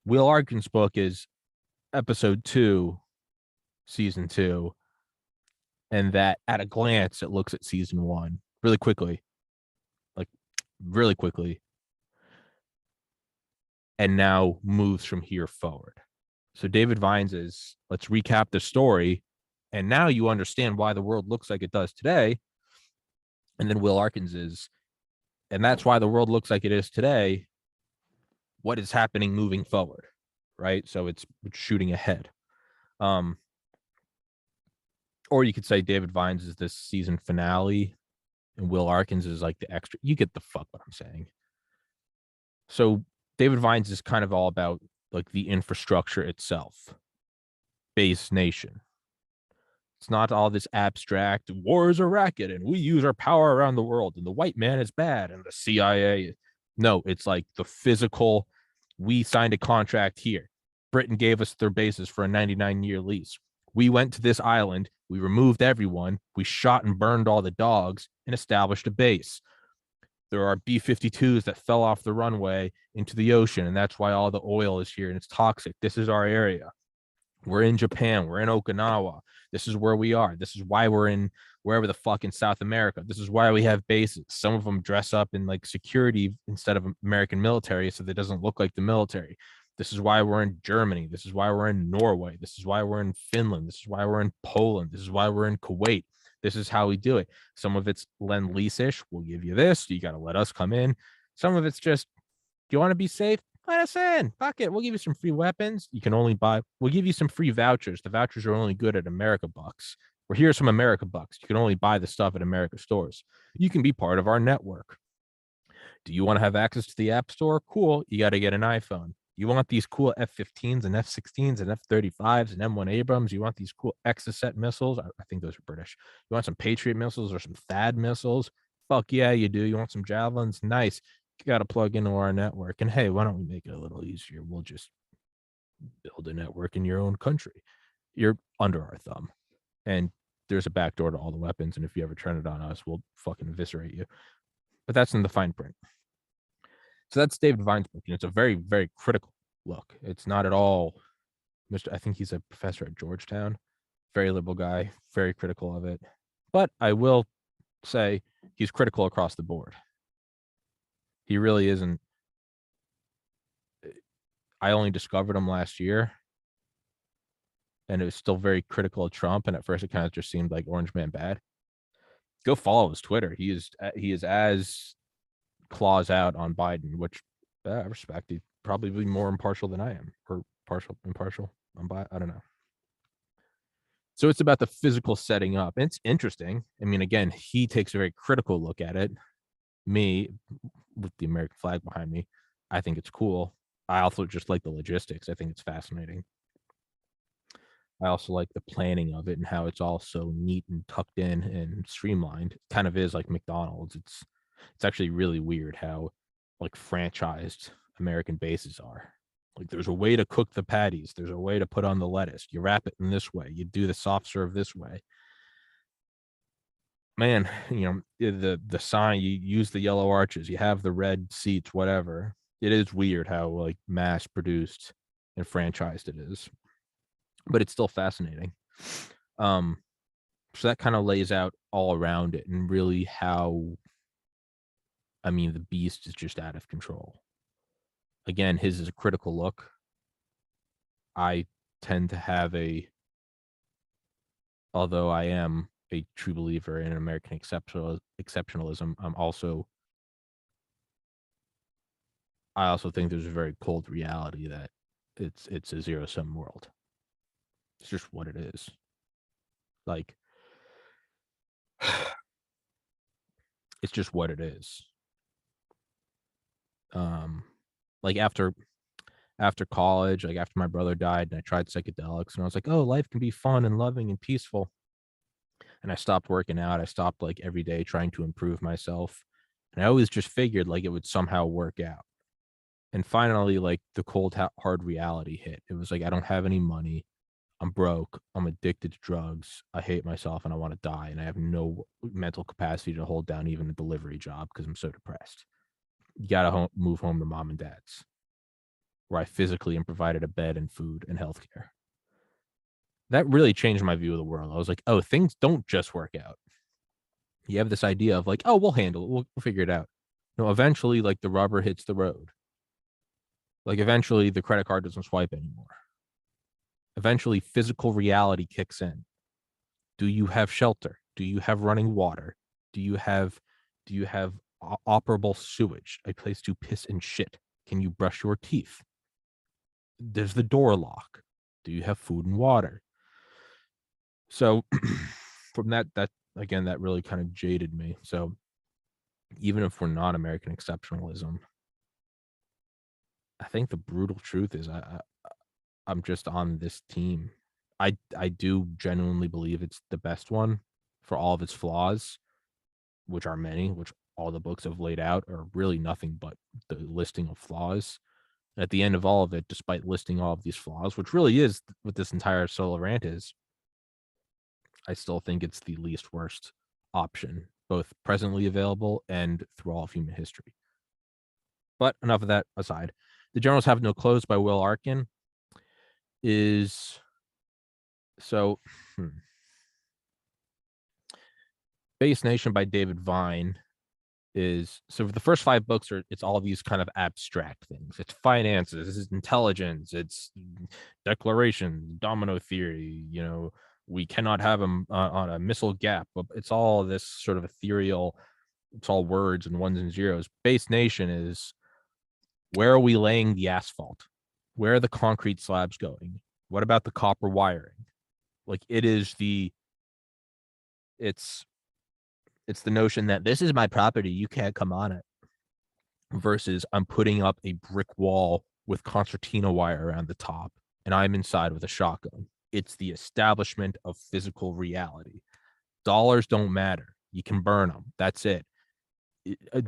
Will Arkin's book is episode 2, season 2, and that at a glance it looks at season 1 really quickly, and now moves from here forward. So David Vines is, let's recap the story. And now you understand why the world looks like it does today. And then Will Arkins is, and that's why the world looks like it is today. What is happening moving forward, right? So it's shooting ahead. Or you could say David Vines is this season finale and Will Arkins is like the extra. You get the fuck what I'm saying. So David Vines is kind of all about like the infrastructure itself, base nation. It's not all this abstract war is a racket and we use our power around the world and the white man is bad and the CIA. No, it's like the physical. We signed a contract here. Britain gave us their bases for a 99-year lease. We went to this island. We removed everyone. We shot and burned all the dogs and established a base. There are B-52s that fell off the runway into the ocean, and that's why all the oil is here and it's toxic. This is our area. We're in Japan. We're in Okinawa. This is where we are. This is why we're in wherever the fuck in South America. This is why we have bases. Some of them dress up in like security instead of American military so that it doesn't look like the military. This is why we're in Germany. This is why we're in Norway. This is why we're in Finland. This is why we're in Poland. This is why we're in Kuwait. This is how we do it. Some of it's lend-lease-ish. We'll give you this. You got to let us come in. Some of it's just, do you want to be safe? Let us in. Fuck it. We'll give you some free weapons. You can only buy, we'll give you some free vouchers. The vouchers are only good at America Bucks. Well, here's some America Bucks. You can only buy the stuff at America stores. You can be part of our network. Do you want to have access to the App Store? Cool. You got to get an iPhone. You want these cool F-15s and F-16s and F-35s and M1 Abrams. You want these cool Exocet missiles. I think those are British. You want some Patriot missiles or some THAAD missiles? Fuck yeah, you do. You want some Javelins? Nice. You got to plug into our network. And hey, why don't we make it a little easier? We'll just build a network in your own country. You're under our thumb. And there's a backdoor to all the weapons. And if you ever turn it on us, we'll fucking eviscerate you. But that's in the fine print. So that's David Vine's book. And it's a very, very critical look. It's not at all I think he's a professor at Georgetown. Very liberal guy, very critical of it. But I will say he's critical across the board. He really isn't. I only discovered him last year. And it was still very critical of Trump. And at first it kind of just seemed like Orange Man bad. Go follow his Twitter. He is as claws out on Biden, which I respect. He's probably more impartial than I am, or impartial. I don't know. So it's about the physical setting up. And it's interesting. I mean, again, he takes a very critical look at it. Me, with the American flag behind me, I think it's cool. I also just like the logistics. I think it's fascinating. I also like the planning of it and how it's all so neat and tucked in and streamlined. It kind of is like McDonald's. It's actually really weird how like franchised American bases are. Like there's a way to cook the patties. There's a way to put on the lettuce. You wrap it in this way. You do the soft serve this way. Man, you know, the sign, you use the yellow arches, you have the red seats, whatever. It is weird how like mass produced and franchised it is. But it's still fascinating. So that kind of lays out all around it and really how, I mean, the beast is just out of control. Again, his is a critical look. I tend to have although I am a true believer in American exceptionalism, I also think there's a very cold reality that it's a zero-sum world. It's just what it is. Like, it's just what it is. Like after college, like after my brother died and I tried psychedelics and I was like, oh, life can be fun and loving and peaceful. And I stopped working out. I stopped like every day trying to improve myself. And I always just figured like it would somehow work out. And finally, like the cold, hard reality hit. It was like, I don't have any money. I'm broke. I'm addicted to drugs. I hate myself and I want to die. And I have no mental capacity to hold down even a delivery job because I'm so depressed. You got to move home to mom and dad's, where I physically am provided a bed and food and healthcare. That really changed my view of the world. I was like, oh, things don't just work out. You have this idea of like, oh, we'll handle it. We'll figure it out. No, eventually, like the rubber hits the road. Like eventually the credit card doesn't swipe anymore. eventually physical reality kicks in. Do you have shelter? Do you have running water? Do you have operable sewage, a place to piss and shit? Can you brush your teeth? Does the door lock? Do you have food and water? So from that again, that really kind of jaded me. So even if we're not American exceptionalism, I think the brutal truth is I'm just on this team. I do genuinely believe it's the best one for all of its flaws, which are many, which all the books have laid out are really nothing but the listing of flaws. At the end of all of it, despite listing all of these flaws, which really is what this entire solo rant is, I still think it's the least worst option, both presently available and through all of human history. But enough of that aside. The Generals Have No Clothes by Will Arkin is so Base Nation by David Vine is so for the first 5 books it's all these kind of abstract things. It's finances, it's intelligence, it's declaration, domino theory, we cannot have them on a missile gap, but it's all this sort of ethereal, it's all words and ones and zeros. Base Nation is, where are we laying the asphalt? Where are the concrete slabs going? What about the copper wiring? Like it's the notion that this is my property, you can't come on it, versus I'm putting up a brick wall with concertina wire around the top and I'm inside with a shotgun. It's the establishment of physical reality. Dollars don't matter. You can burn them. That's it.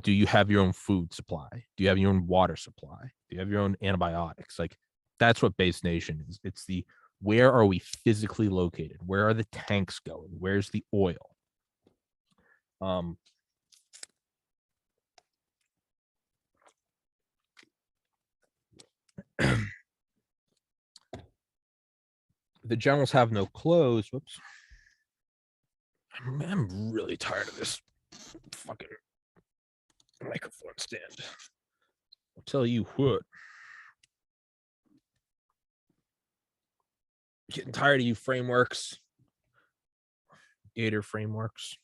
Do you have your own food supply? Do you have your own water supply? Do you have your own antibiotics? Like, that's what Base Nation is. It's the, where are we physically located? Where are the tanks going? Where's the oil? The Generals Have No Clothes. Whoops. I'm really tired of this fucking microphone stand. I'll tell you what. Getting tired of you frameworks. Gator frameworks.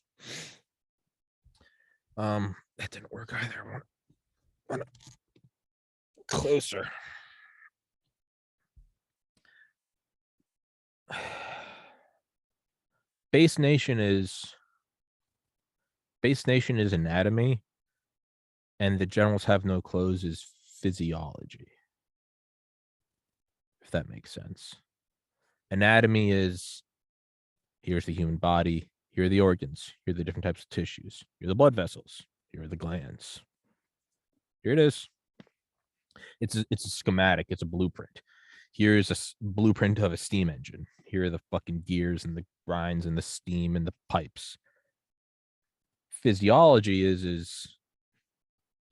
That didn't work either. I want closer. Base Nation is anatomy, and the Generals Have No Clothes is physiology, if that makes sense. Anatomy is, here's the human body, here are the organs, here are the different types of tissues, here are the blood vessels, here are the glands. Here it is. It's a schematic, it's a blueprint. Here's a blueprint of a steam engine. Here are the fucking gears and the grinds and the steam and the pipes. Physiology is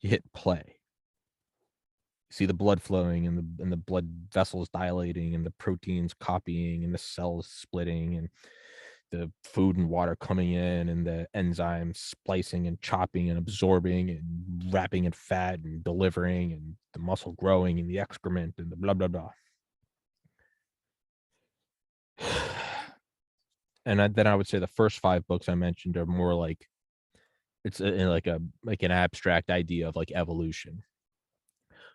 you hit play. You see the blood flowing and the blood vessels dilating and the proteins copying and the cells splitting and the food and water coming in and the enzymes splicing and chopping and absorbing and wrapping in fat and delivering and the muscle growing and the excrement and the blah, blah, blah. And then I would say the first 5 books I mentioned are more like, it's like an abstract idea of like evolution,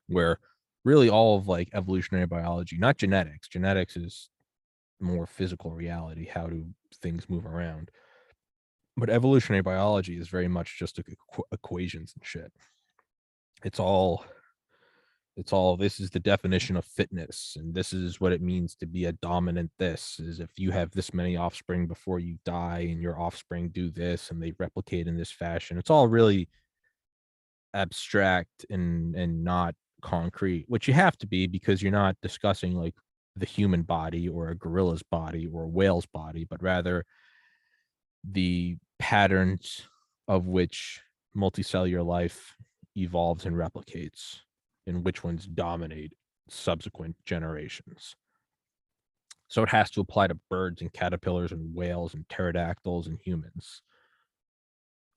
where really all of like evolutionary biology, not genetics. Genetics is more physical reality. How do things move around? But evolutionary biology is very much just equations and shit. It's all, this is the definition of fitness, and this is what it means to be a dominant. This is if you have this many offspring before you die, and your offspring do this, and they replicate in this fashion. It's all really abstract and not concrete, which you have to be, because you're not discussing like the human body or a gorilla's body or a whale's body, but rather the patterns of which multicellular life evolves and replicates, and which ones dominate subsequent generations. So it has to apply to birds and caterpillars and whales and pterodactyls and humans.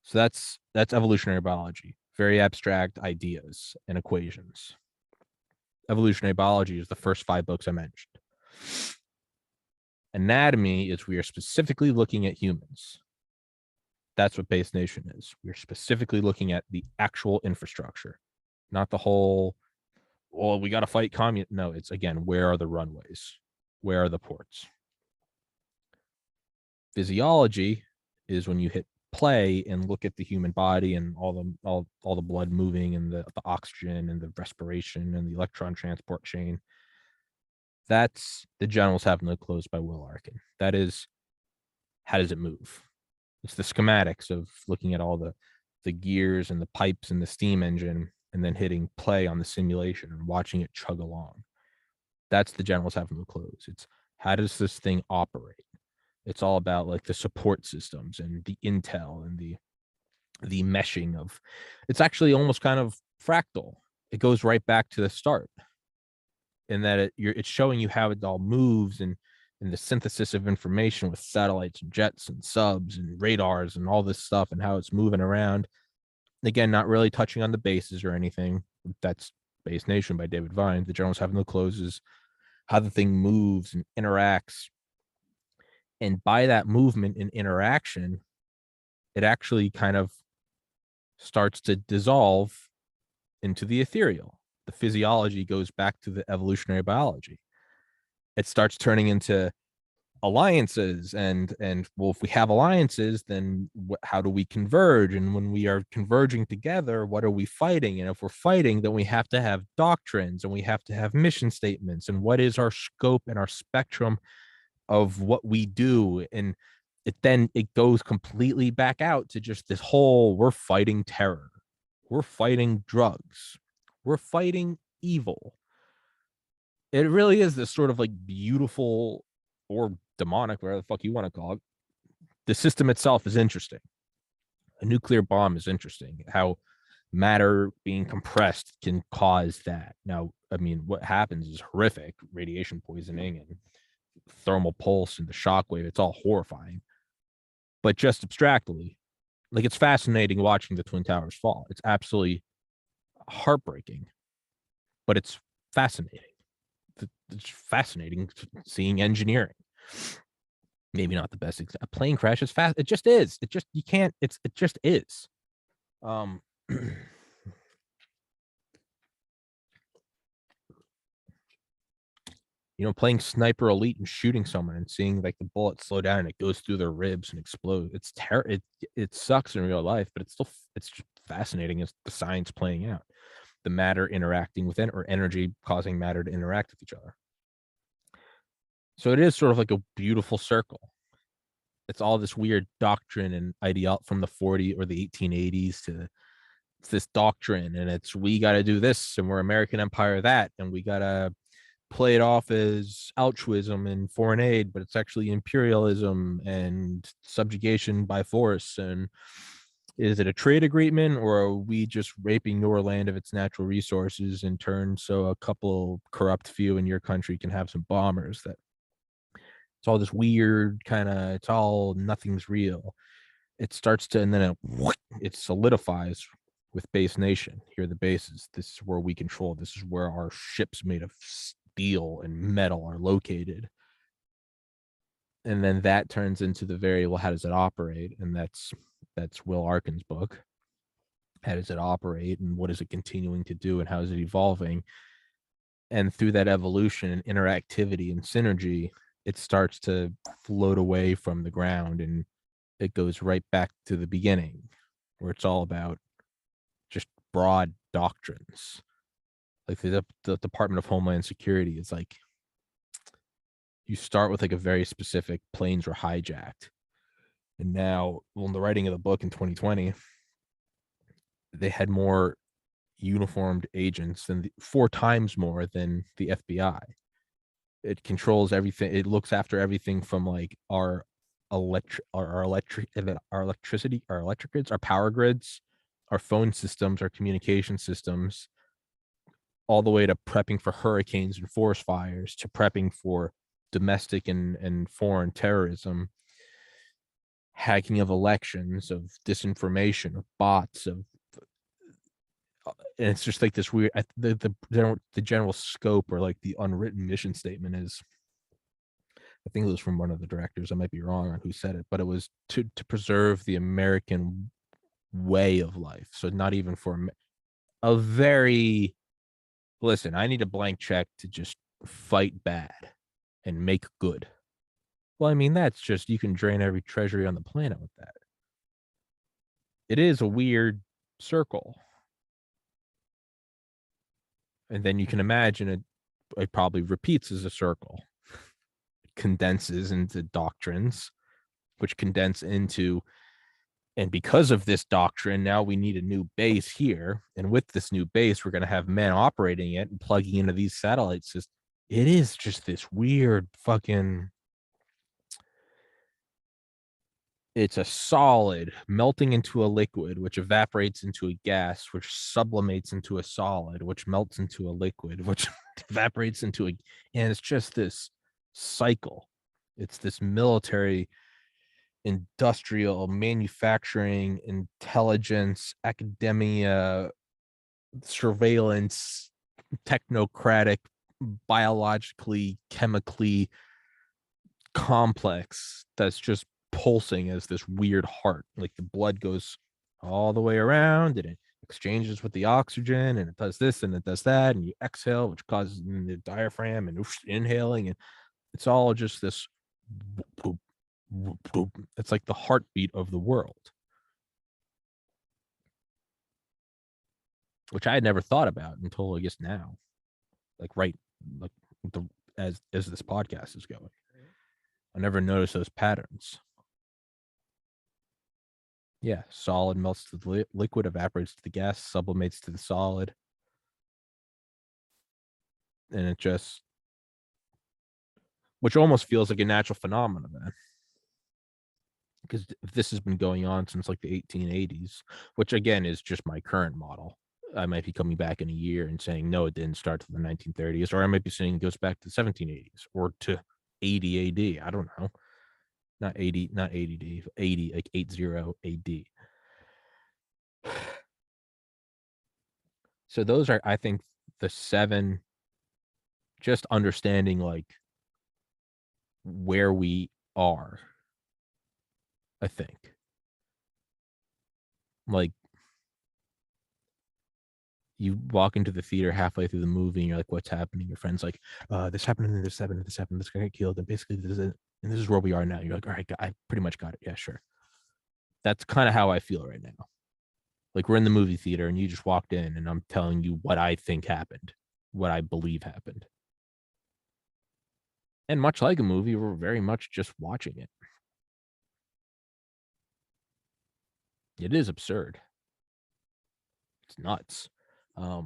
So that's evolutionary biology. Very abstract ideas and equations. Evolutionary biology is the first 5 books I mentioned. Anatomy is we are specifically looking at humans. That's what Base Nation is. We're specifically looking at the actual infrastructure, not the whole, well, we got to fight communist. No, it's again, where are the runways? Where are the ports? Physiology is when you hit play and look at the human body and all the blood moving and the oxygen and the respiration and the electron transport chain. That's The Generals Have No Clothes by Will Arkin. That is, how does it move? It's the schematics of looking at all the gears and the pipes and the steam engine and then hitting play on the simulation and watching it chug along. That's The Generals Have No Clothes. It's how does this thing operate? It's all about like the support systems and the intel and the meshing of, it's actually almost kind of fractal. It goes right back to the start in that it's showing you how it all moves and the synthesis of information with satellites and jets and subs and radars and all this stuff and how it's moving around. Again, not really touching on the bases or anything. That's Base Nation by David Vine. The Generals Have No Clothes is how the thing moves and interacts. And by that movement and interaction, it actually kind of starts to dissolve into the ethereal. The physiology goes back to the evolutionary biology. It starts turning into alliances and well, if we have alliances, then how do we converge? And when we are converging together, what are we fighting? And if we're fighting, then we have to have doctrines and we have to have mission statements and what is our scope and our spectrum of what we do. And it goes completely back out to just this whole, we're fighting terror, we're fighting drugs, we're fighting evil. It really is this sort of like beautiful or demonic, whatever the fuck you want to call it. The system itself is interesting. A nuclear bomb is interesting. How matter being compressed can cause that. Now, I mean, what happens is horrific: radiation poisoning and thermal pulse and the shockwave. It's all horrifying. But just abstractly, like, it's fascinating watching the Twin Towers fall. It's absolutely heartbreaking, but it's fascinating. It's fascinating seeing engineering. Maybe not the best example. A plane crash is fast. It just is. It just, you can't, it just is. Playing Sniper Elite and shooting someone and seeing like the bullet slow down and it goes through their ribs and explode. It's it sucks in real life, but it's just fascinating as the science playing out. The matter interacting with it, or energy causing matter to interact with each other. So it is sort of like a beautiful circle. It's all this weird doctrine and ideal from the 40s or the 1880s to it's this doctrine, and it's, we got to do this and we're American empire that, and we got to play it off as altruism and foreign aid, but it's actually imperialism and subjugation by force. And is it a trade agreement, or are we just raping your land of its natural resources in turn so a couple corrupt few in your country can have some bombers? That it's all this weird kind of, it's all, nothing's real. It starts to, and then it solidifies with Base Nation. Here are the bases. This is where we control. This is where our ships made of steel and metal are located. And then that turns into the very, well, how does it operate? And that's Will Arkin's book. How does it operate, and what is it continuing to do, and how is it evolving? And through that evolution and interactivity and synergy, it starts to float away from the ground, and it goes right back to the beginning, where it's all about just broad doctrines. Like the Department of Homeland Security is like, you start with like a very specific, planes were hijacked. And now, well, in the writing of the book in 2020, they had more uniformed agents than 4 times more than the FBI. It controls everything. It looks after everything from like our electricity, our electric grids, our power grids, our phone systems, our communication systems, all the way to prepping for hurricanes and forest fires, to prepping for domestic and foreign terrorism, hacking of elections, of disinformation, of bots, of, and it's just like this weird, the general scope, or like the unwritten mission statement is, I think it was from one of the directors. I might be wrong on who said it, but it was to preserve the American way of life. So not even for a very listen, I need a blank check to just fight bad and make good. Well, I mean, that's just you can drain every treasury on the planet with that. It is a weird circle. And then you can imagine it probably repeats as a circle, condenses into doctrines, which condense into, and because of this doctrine, now we need a new base here. And with this new base, we're going to have men operating it and plugging into these satellites. It is just this weird fucking. It's a solid melting into a liquid, which evaporates into a gas, which sublimates into a solid, which melts into a liquid, which evaporates into a, and it's just this cycle. It's this military, industrial, manufacturing, intelligence, academia, surveillance, technocratic, biologically, chemically complex that's just pulsing as this weird heart. Like the blood goes all the way around and it exchanges with the oxygen and it does this and it does that. And you exhale, which causes the diaphragm and inhaling. And it's all just this. It's like the heartbeat of the world, which I had never thought about until I guess now, like the as this podcast is going. I never noticed those patterns. Yeah, solid melts to the liquid, evaporates to the gas, sublimates to the solid, and it just, which almost feels like a natural phenomenon, man. Because this has been going on since like the 1880s, which again is just my current model. I might be coming back in a year and saying no, it didn't start to the 1930s, or I might be saying it goes back to the 1780s or to 80 AD. I don't know. Not 80, not 80D, 80, like 80 AD. So those are, I think, the 7, just understanding like where we are, I think. Like you walk into the theater halfway through the movie and you're like, what's happening? Your friend's like, this happened and this happened and this happened, this guy got killed, and basically this is it, and this is where we are now. You're like, all right, I pretty much got it. Yeah, sure. That's kind of how I feel right now. Like we're in the movie theater and you just walked in and I'm telling you what I think happened, what I believe happened. And much like a movie, we're very much just watching it. It is absurd. It's nuts. I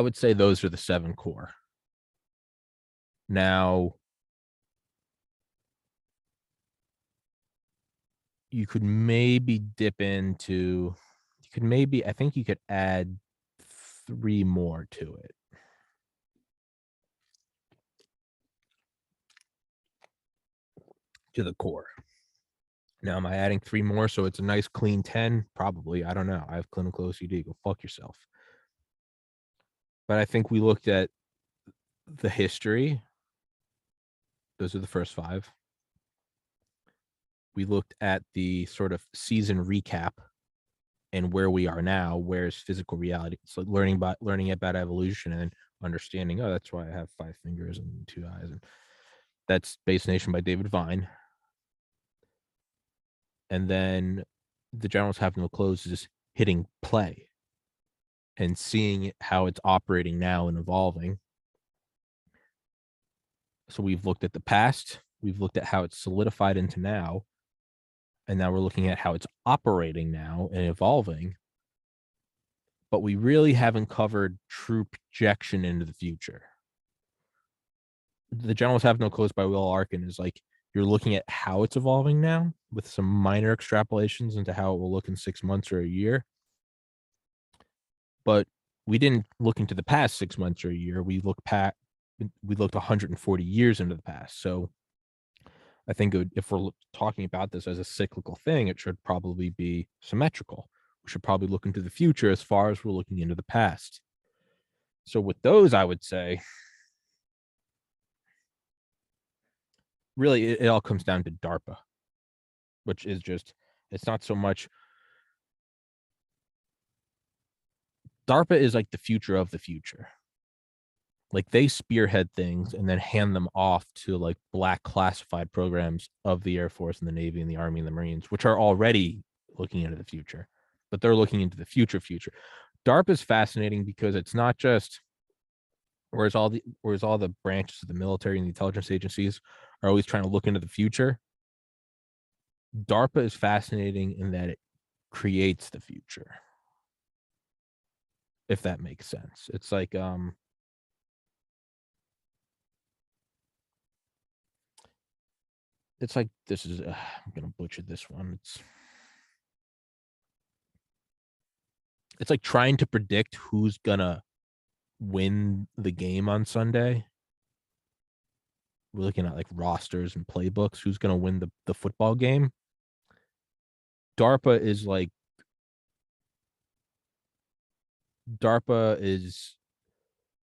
would say those are the 7 core. Now, you could maybe dip into, I think you could add 3 more to it. To the core. Now, am I adding 3 more so it's a nice clean 10? Probably. I don't know. I have clinical OCD. Go fuck yourself. But I think we looked at the history. Those are the first 5. We looked at the sort of season recap and where we are now, where's physical reality. So learning about evolution and understanding, oh, that's why I have 5 fingers and 2 eyes. And that's Base Nation by David Vine. And then the Generals Have No Clothes is hitting play and seeing how it's operating now and evolving. So we've looked at the past, we've looked at how it's solidified into now, and now we're looking at how it's operating now and evolving. But we really haven't covered true projection into the future. The Generals Have No Clothes by Will Arkin is like, you're looking at how it's evolving now with some minor extrapolations into how it will look in 6 months or a year. But we didn't look into the past 6 months or a year. We looked 140 years into the past. So I think if we're talking about this as a cyclical thing, it should probably be symmetrical. We should probably look into the future as far as we're looking into the past. So with those, I would say really it all comes down to DARPA, which is just, it's not so much. DARPA is like the future of the future. Like they spearhead things and then hand them off to like black classified programs of the Air Force and the Navy and the Army and the Marines, which are already looking into the future, but they're looking into the future. DARPA is fascinating because it's not just, whereas all the branches of the military and the intelligence agencies are always trying to look into the future. DARPA is fascinating in that it creates the future, if that makes sense. It's like this is I'm gonna butcher this one. It's like trying to predict who's gonna win the game on Sunday. We're looking at like rosters and playbooks. Who's gonna win the football game? DARPA is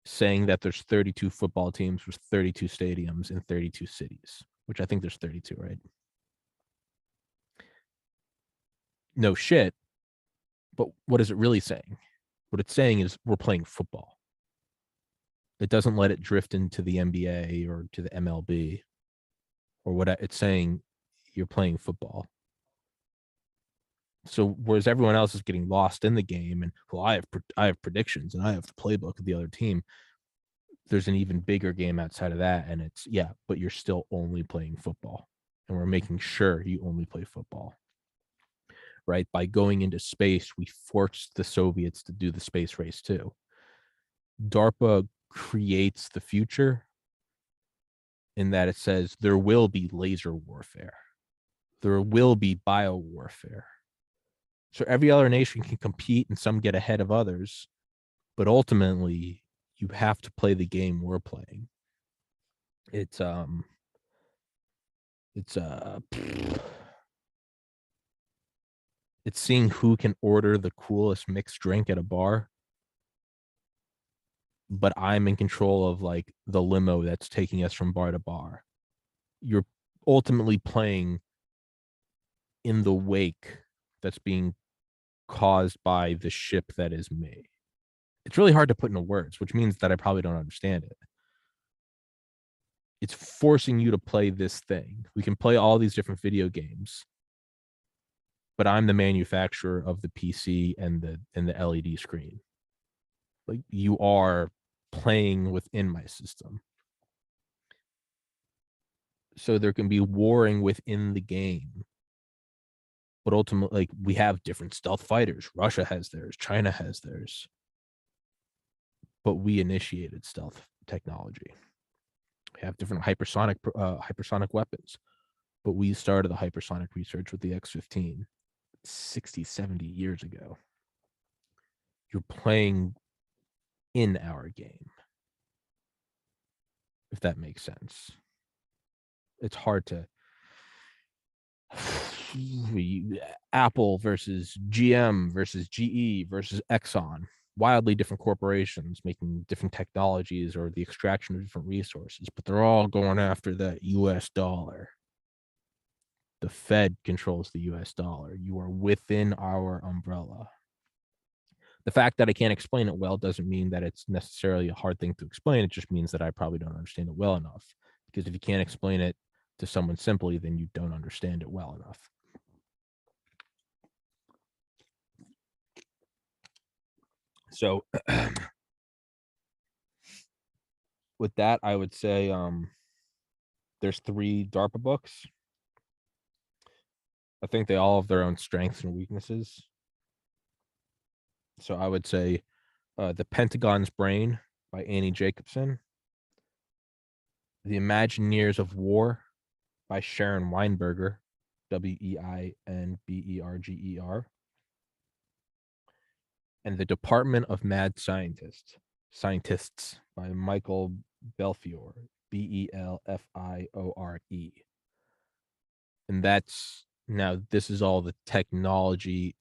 saying that there's 32 football teams with 32 stadiums in 32 cities, which I think there's 32, right? No shit. But what is it really saying? What it's saying is we're playing football. It doesn't let it drift into the NBA or to the MLB or what it's saying. You're playing football. So whereas everyone else is getting lost in the game, and well, I have predictions and I have the playbook of the other team. There's an even bigger game outside of that, and it's but you're still only playing football, and we're making sure you only play football. Right? By going into space, we forced the Soviets to do the space race too. DARPA creates the future in that it says there will be laser warfare. There will be bio warfare. So every other nation can compete and some get ahead of others, but ultimately you have to play the game we're playing. It's seeing who can order the coolest mixed drink at a bar, but I'm in control of like the limo that's taking us from bar to bar. You're ultimately playing in the wake that's being caused by the ship that is me. It's really hard to put into words, which means that I probably don't understand it. It's forcing you to play this thing. We can play all these different video games, but I'm the manufacturer of the PC and the LED screen. Like you are playing within my system. So there can be warring within the game. But ultimately, like we have different stealth fighters. Russia has theirs, China has theirs. But we initiated stealth technology. We have different hypersonic weapons, but we started the hypersonic research with the X-15 60, 70 years ago. You're playing in our game, if that makes sense. It's hard to Apple versus GM versus GE versus Exxon, wildly different corporations making different technologies or the extraction of different resources, but they're all going after that US dollar. The Fed controls the US dollar. You are within our umbrella. The fact that I can't explain it well doesn't mean that it's necessarily a hard thing to explain. It just means that I probably don't understand it well enough. Because if you can't explain it to someone simply, then you don't understand it well enough. So with that, I would say there's 3 DARPA books. I think they all have their own strengths and weaknesses. So I would say The Pentagon's Brain by Annie Jacobson, The Imagineers of War by Sharon Weinberger, Weinberger, and The Department of Mad Scientists by Michael Belfiore, Belfiore. And this is all the technology.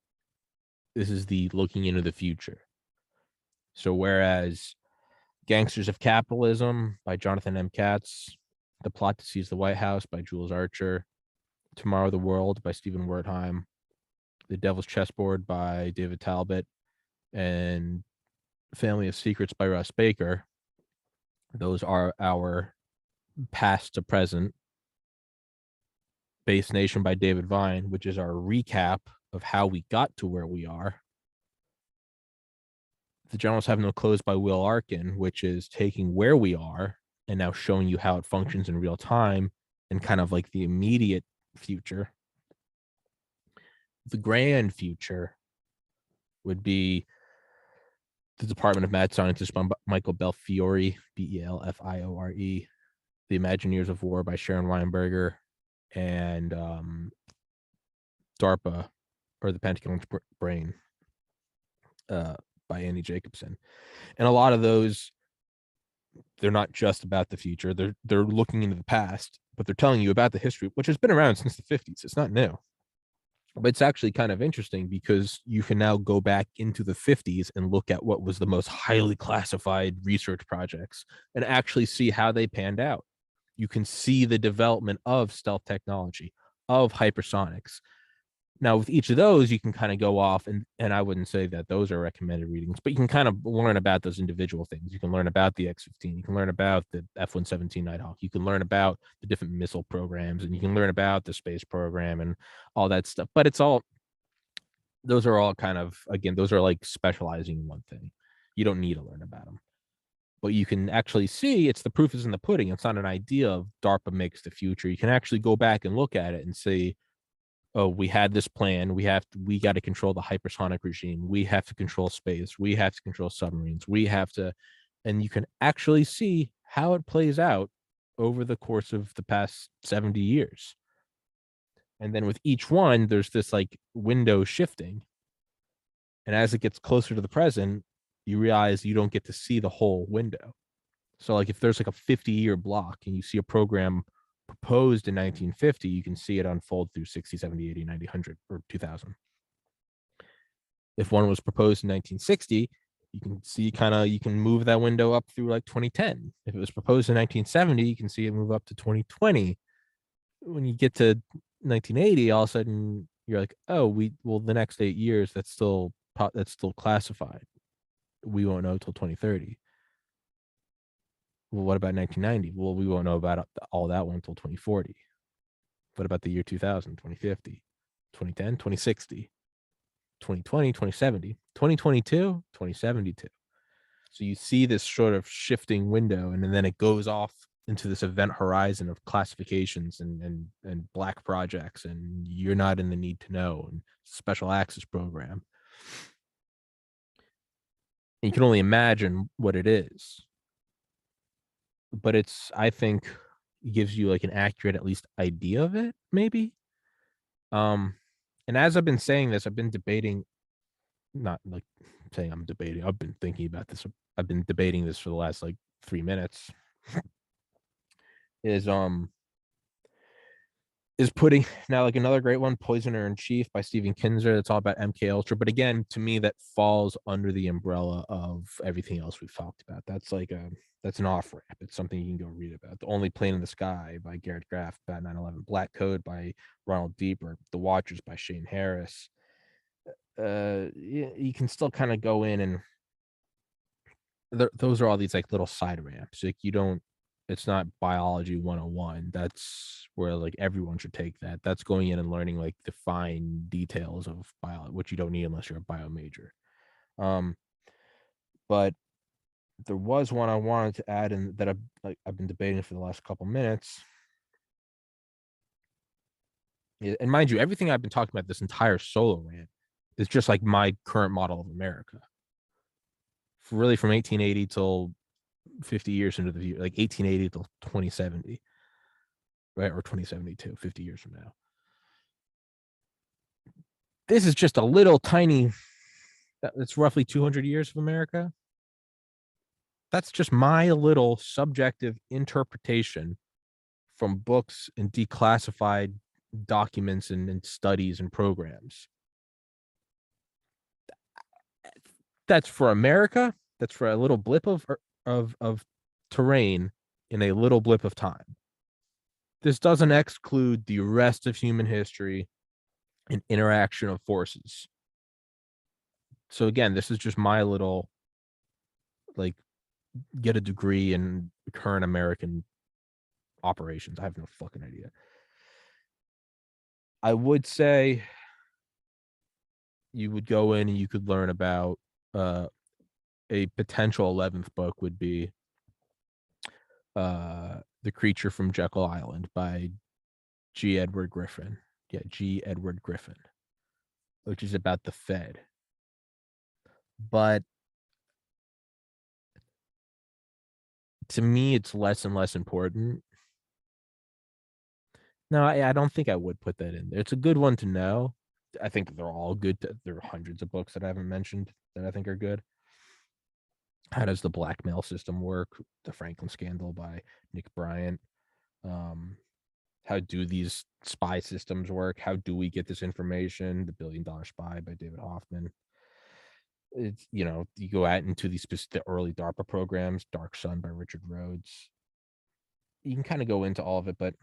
This is the looking into the future. So whereas Gangsters of Capitalism by Jonathan M. Katz The Plot to Seize the White House by Jules Archer, Tomorrow the World by Stephen Wertheim, The Devil's Chessboard by David Talbot, and Family of Secrets by Russ Baker. Those are our past to present. Base Nation by David Vine, which is our recap of how we got to where we are. The Generals Have No Clothes by Will Arkin, which is taking where we are and now showing you how it functions in real time and kind of like the immediate future. The grand future would be The Department of Mad Scientist by Michael Belfiore, Belfiore, The Imagineers of War by Sharon Weinberger, and DARPA, or The Pentagon's Brain, by Annie Jacobson. And a lot of those, they're not just about the future. They're looking into the past, but they're telling you about the history, which has been around since the 50s. It's not new. But it's actually kind of interesting because you can now go back into the 50s and look at what was the most highly classified research projects and actually see how they panned out. You can see the development of stealth technology, of hypersonics. Now, with each of those, you can kind of go off, and I wouldn't say that those are recommended readings, but you can kind of learn about those individual things. You can learn about the X-15. You can learn about the F-117 Nighthawk. You can learn about the different missile programs, and you can learn about the space program and all that stuff. But it's all, those are all kind of, again, those are like specializing in one thing. You don't need to learn about them. But you can actually see, it's the proof is in the pudding. It's not an idea of DARPA makes the future. You can actually go back and look at it and say, oh, we had this plan. We got to control the hypersonic regime. We have to control space. We have to control submarines. We have to, and you can actually see how it plays out over the course of the past 70 years. And then with each one, there's this like window shifting. And as it gets closer to the present, you realize you don't get to see the whole window. So like if there's like a 50-year block and you see a program proposed in 1950, you can see it unfold through 60, 70, 80, 90, 100, or 2000. If one was proposed in 1960, you can see you can move that window up through like 2010. If it was proposed in 1970, you can see it move up to 2020. When you get to 1980, all of a sudden you're like, oh, the next 8 years, that's still classified. We won't know till 2030. Well, what about 1990? Well, we won't know about all that one until 2040. What about the year 2000, 2050, 2010, 2060, 2020, 2070, 2022, 2072? So you see this sort of shifting window, and then it goes off into this event horizon of classifications and black projects, and you're not in the need to know, and special access program. And you can only imagine what it is. But I think gives you like an accurate, at least idea of it, maybe. And as I've been saying this, I've been debating, not like saying I'm debating, I've been thinking about this. I've been debating this for the last like 3 minutes. Is putting now like another great one, Poisoner in Chief by Stephen Kinzer. That's all about MK Ultra. But again, to me, that falls under the umbrella of everything else we've talked about. That's like that's an off ramp. It's something you can go read about. The Only Plane in the Sky by Garrett Graff, about 9/11. Black Code by Ronald Deeper. The Watchers by Shane Harris. You can still kind of go in and those are all these like little side ramps. Like it's not biology 101. That's where like everyone should take that. That's going in and learning like the fine details of biology, which you don't need unless you're a bio major. But there was one I wanted to add in that I've been debating for the last couple minutes. And mind you, everything I've been talking about this entire solo rant is just like my current model of America. Really from 1880 till 50 years into the future, like 1880 till 2070, right? Or 2072, 50 years from now. This is just a little tiny, it's roughly 200 years of America. That's just my little subjective interpretation from books and declassified documents and studies and programs. That's for America. That's for a little blip of terrain in a little blip of time. This doesn't exclude the rest of human history and interaction of forces. So again, this is just my little, like, get a degree in current American operations. I have no fucking idea. I would say you would go in and you could learn about a potential 11th book would be The Creature from Jekyll Island by G. Edward Griffin. Yeah, G. Edward Griffin, which is about the Fed. But to me, it's less and less important. No, I don't think I would put that in there. It's a good one to know. I think they're all good. There are hundreds of books that I haven't mentioned that I think are good. How does the blackmail system work? The Franklin Scandal by Nick Bryant. How do these spy systems work? How do we get this information? The $1 Billion Spy by David Hoffman. It's, you go out into the early DARPA programs, Dark Sun by Richard Rhodes. You can kind of go into all of it, but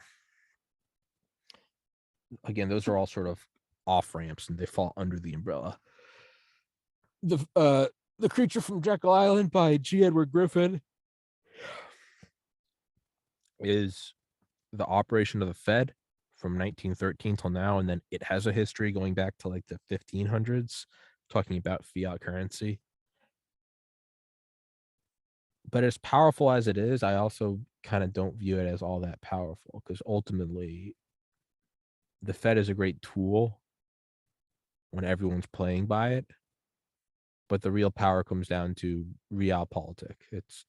again, those are all sort of off ramps and they fall under the umbrella. The Creature from Jekyll Island by G. Edward Griffin is the operation of the Fed from 1913 till now, and then it has a history going back to like the 1500s, talking about fiat currency. But as powerful as it is, I also kind of don't view it as all that powerful, because ultimately the Fed is a great tool when everyone's playing by it, but the real power comes down to realpolitik. It's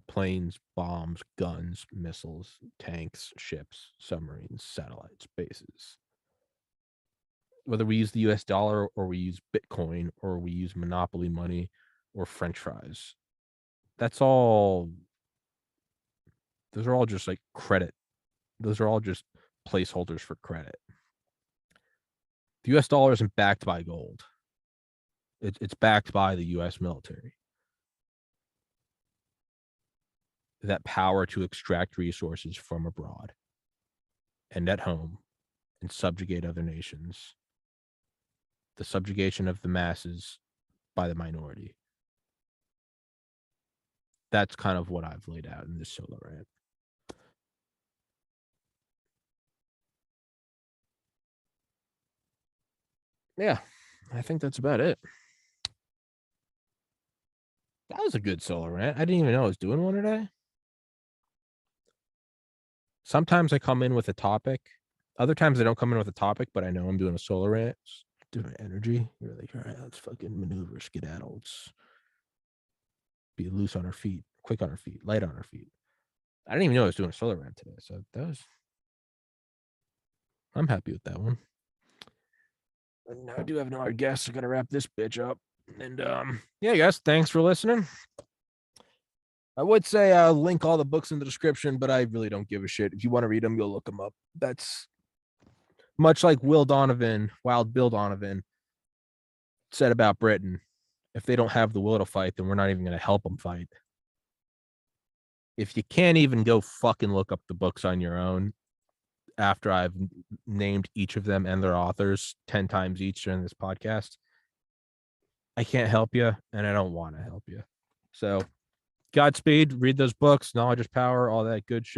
planes, bombs, guns, missiles, tanks, ships, submarines, satellites, bases. Whether we use the US dollar or we use Bitcoin or we use monopoly money or French fries, those are all just like credit. Those are all just placeholders for credit. The US dollar isn't backed by gold. It's backed by the US military. That power to extract resources from abroad and at home and subjugate other nations. The subjugation of the masses by the minority. That's kind of what I've laid out in this solo rant. Yeah, I think that's about it. That was a good solo rant. I didn't even know I was doing one today. Sometimes I come in with a topic. Other times I don't come in with a topic, but I know I'm doing a solo rant. It's different energy. You're like, all right, let's fucking maneuver, skedaddle. Let's be loose on our feet, quick on our feet, light on our feet. I didn't even know I was doing a solo rant today. So I'm happy with that one. And now I do have another guest. I gotta wrap this bitch up. And yeah, guys, thanks for listening. I would say I'll link all the books in the description, but I really don't give a shit. If you want to read them, you'll look them up. That's much like Wild Bill Donovan said about Britain. If they don't have the will to fight, then we're not even going to help them fight. If you can't even go fucking look up the books on your own after I've named each of them and their authors 10 times each during this podcast, I can't help you and I don't want to help you. So Godspeed, read those books, knowledge is power, all that good shit.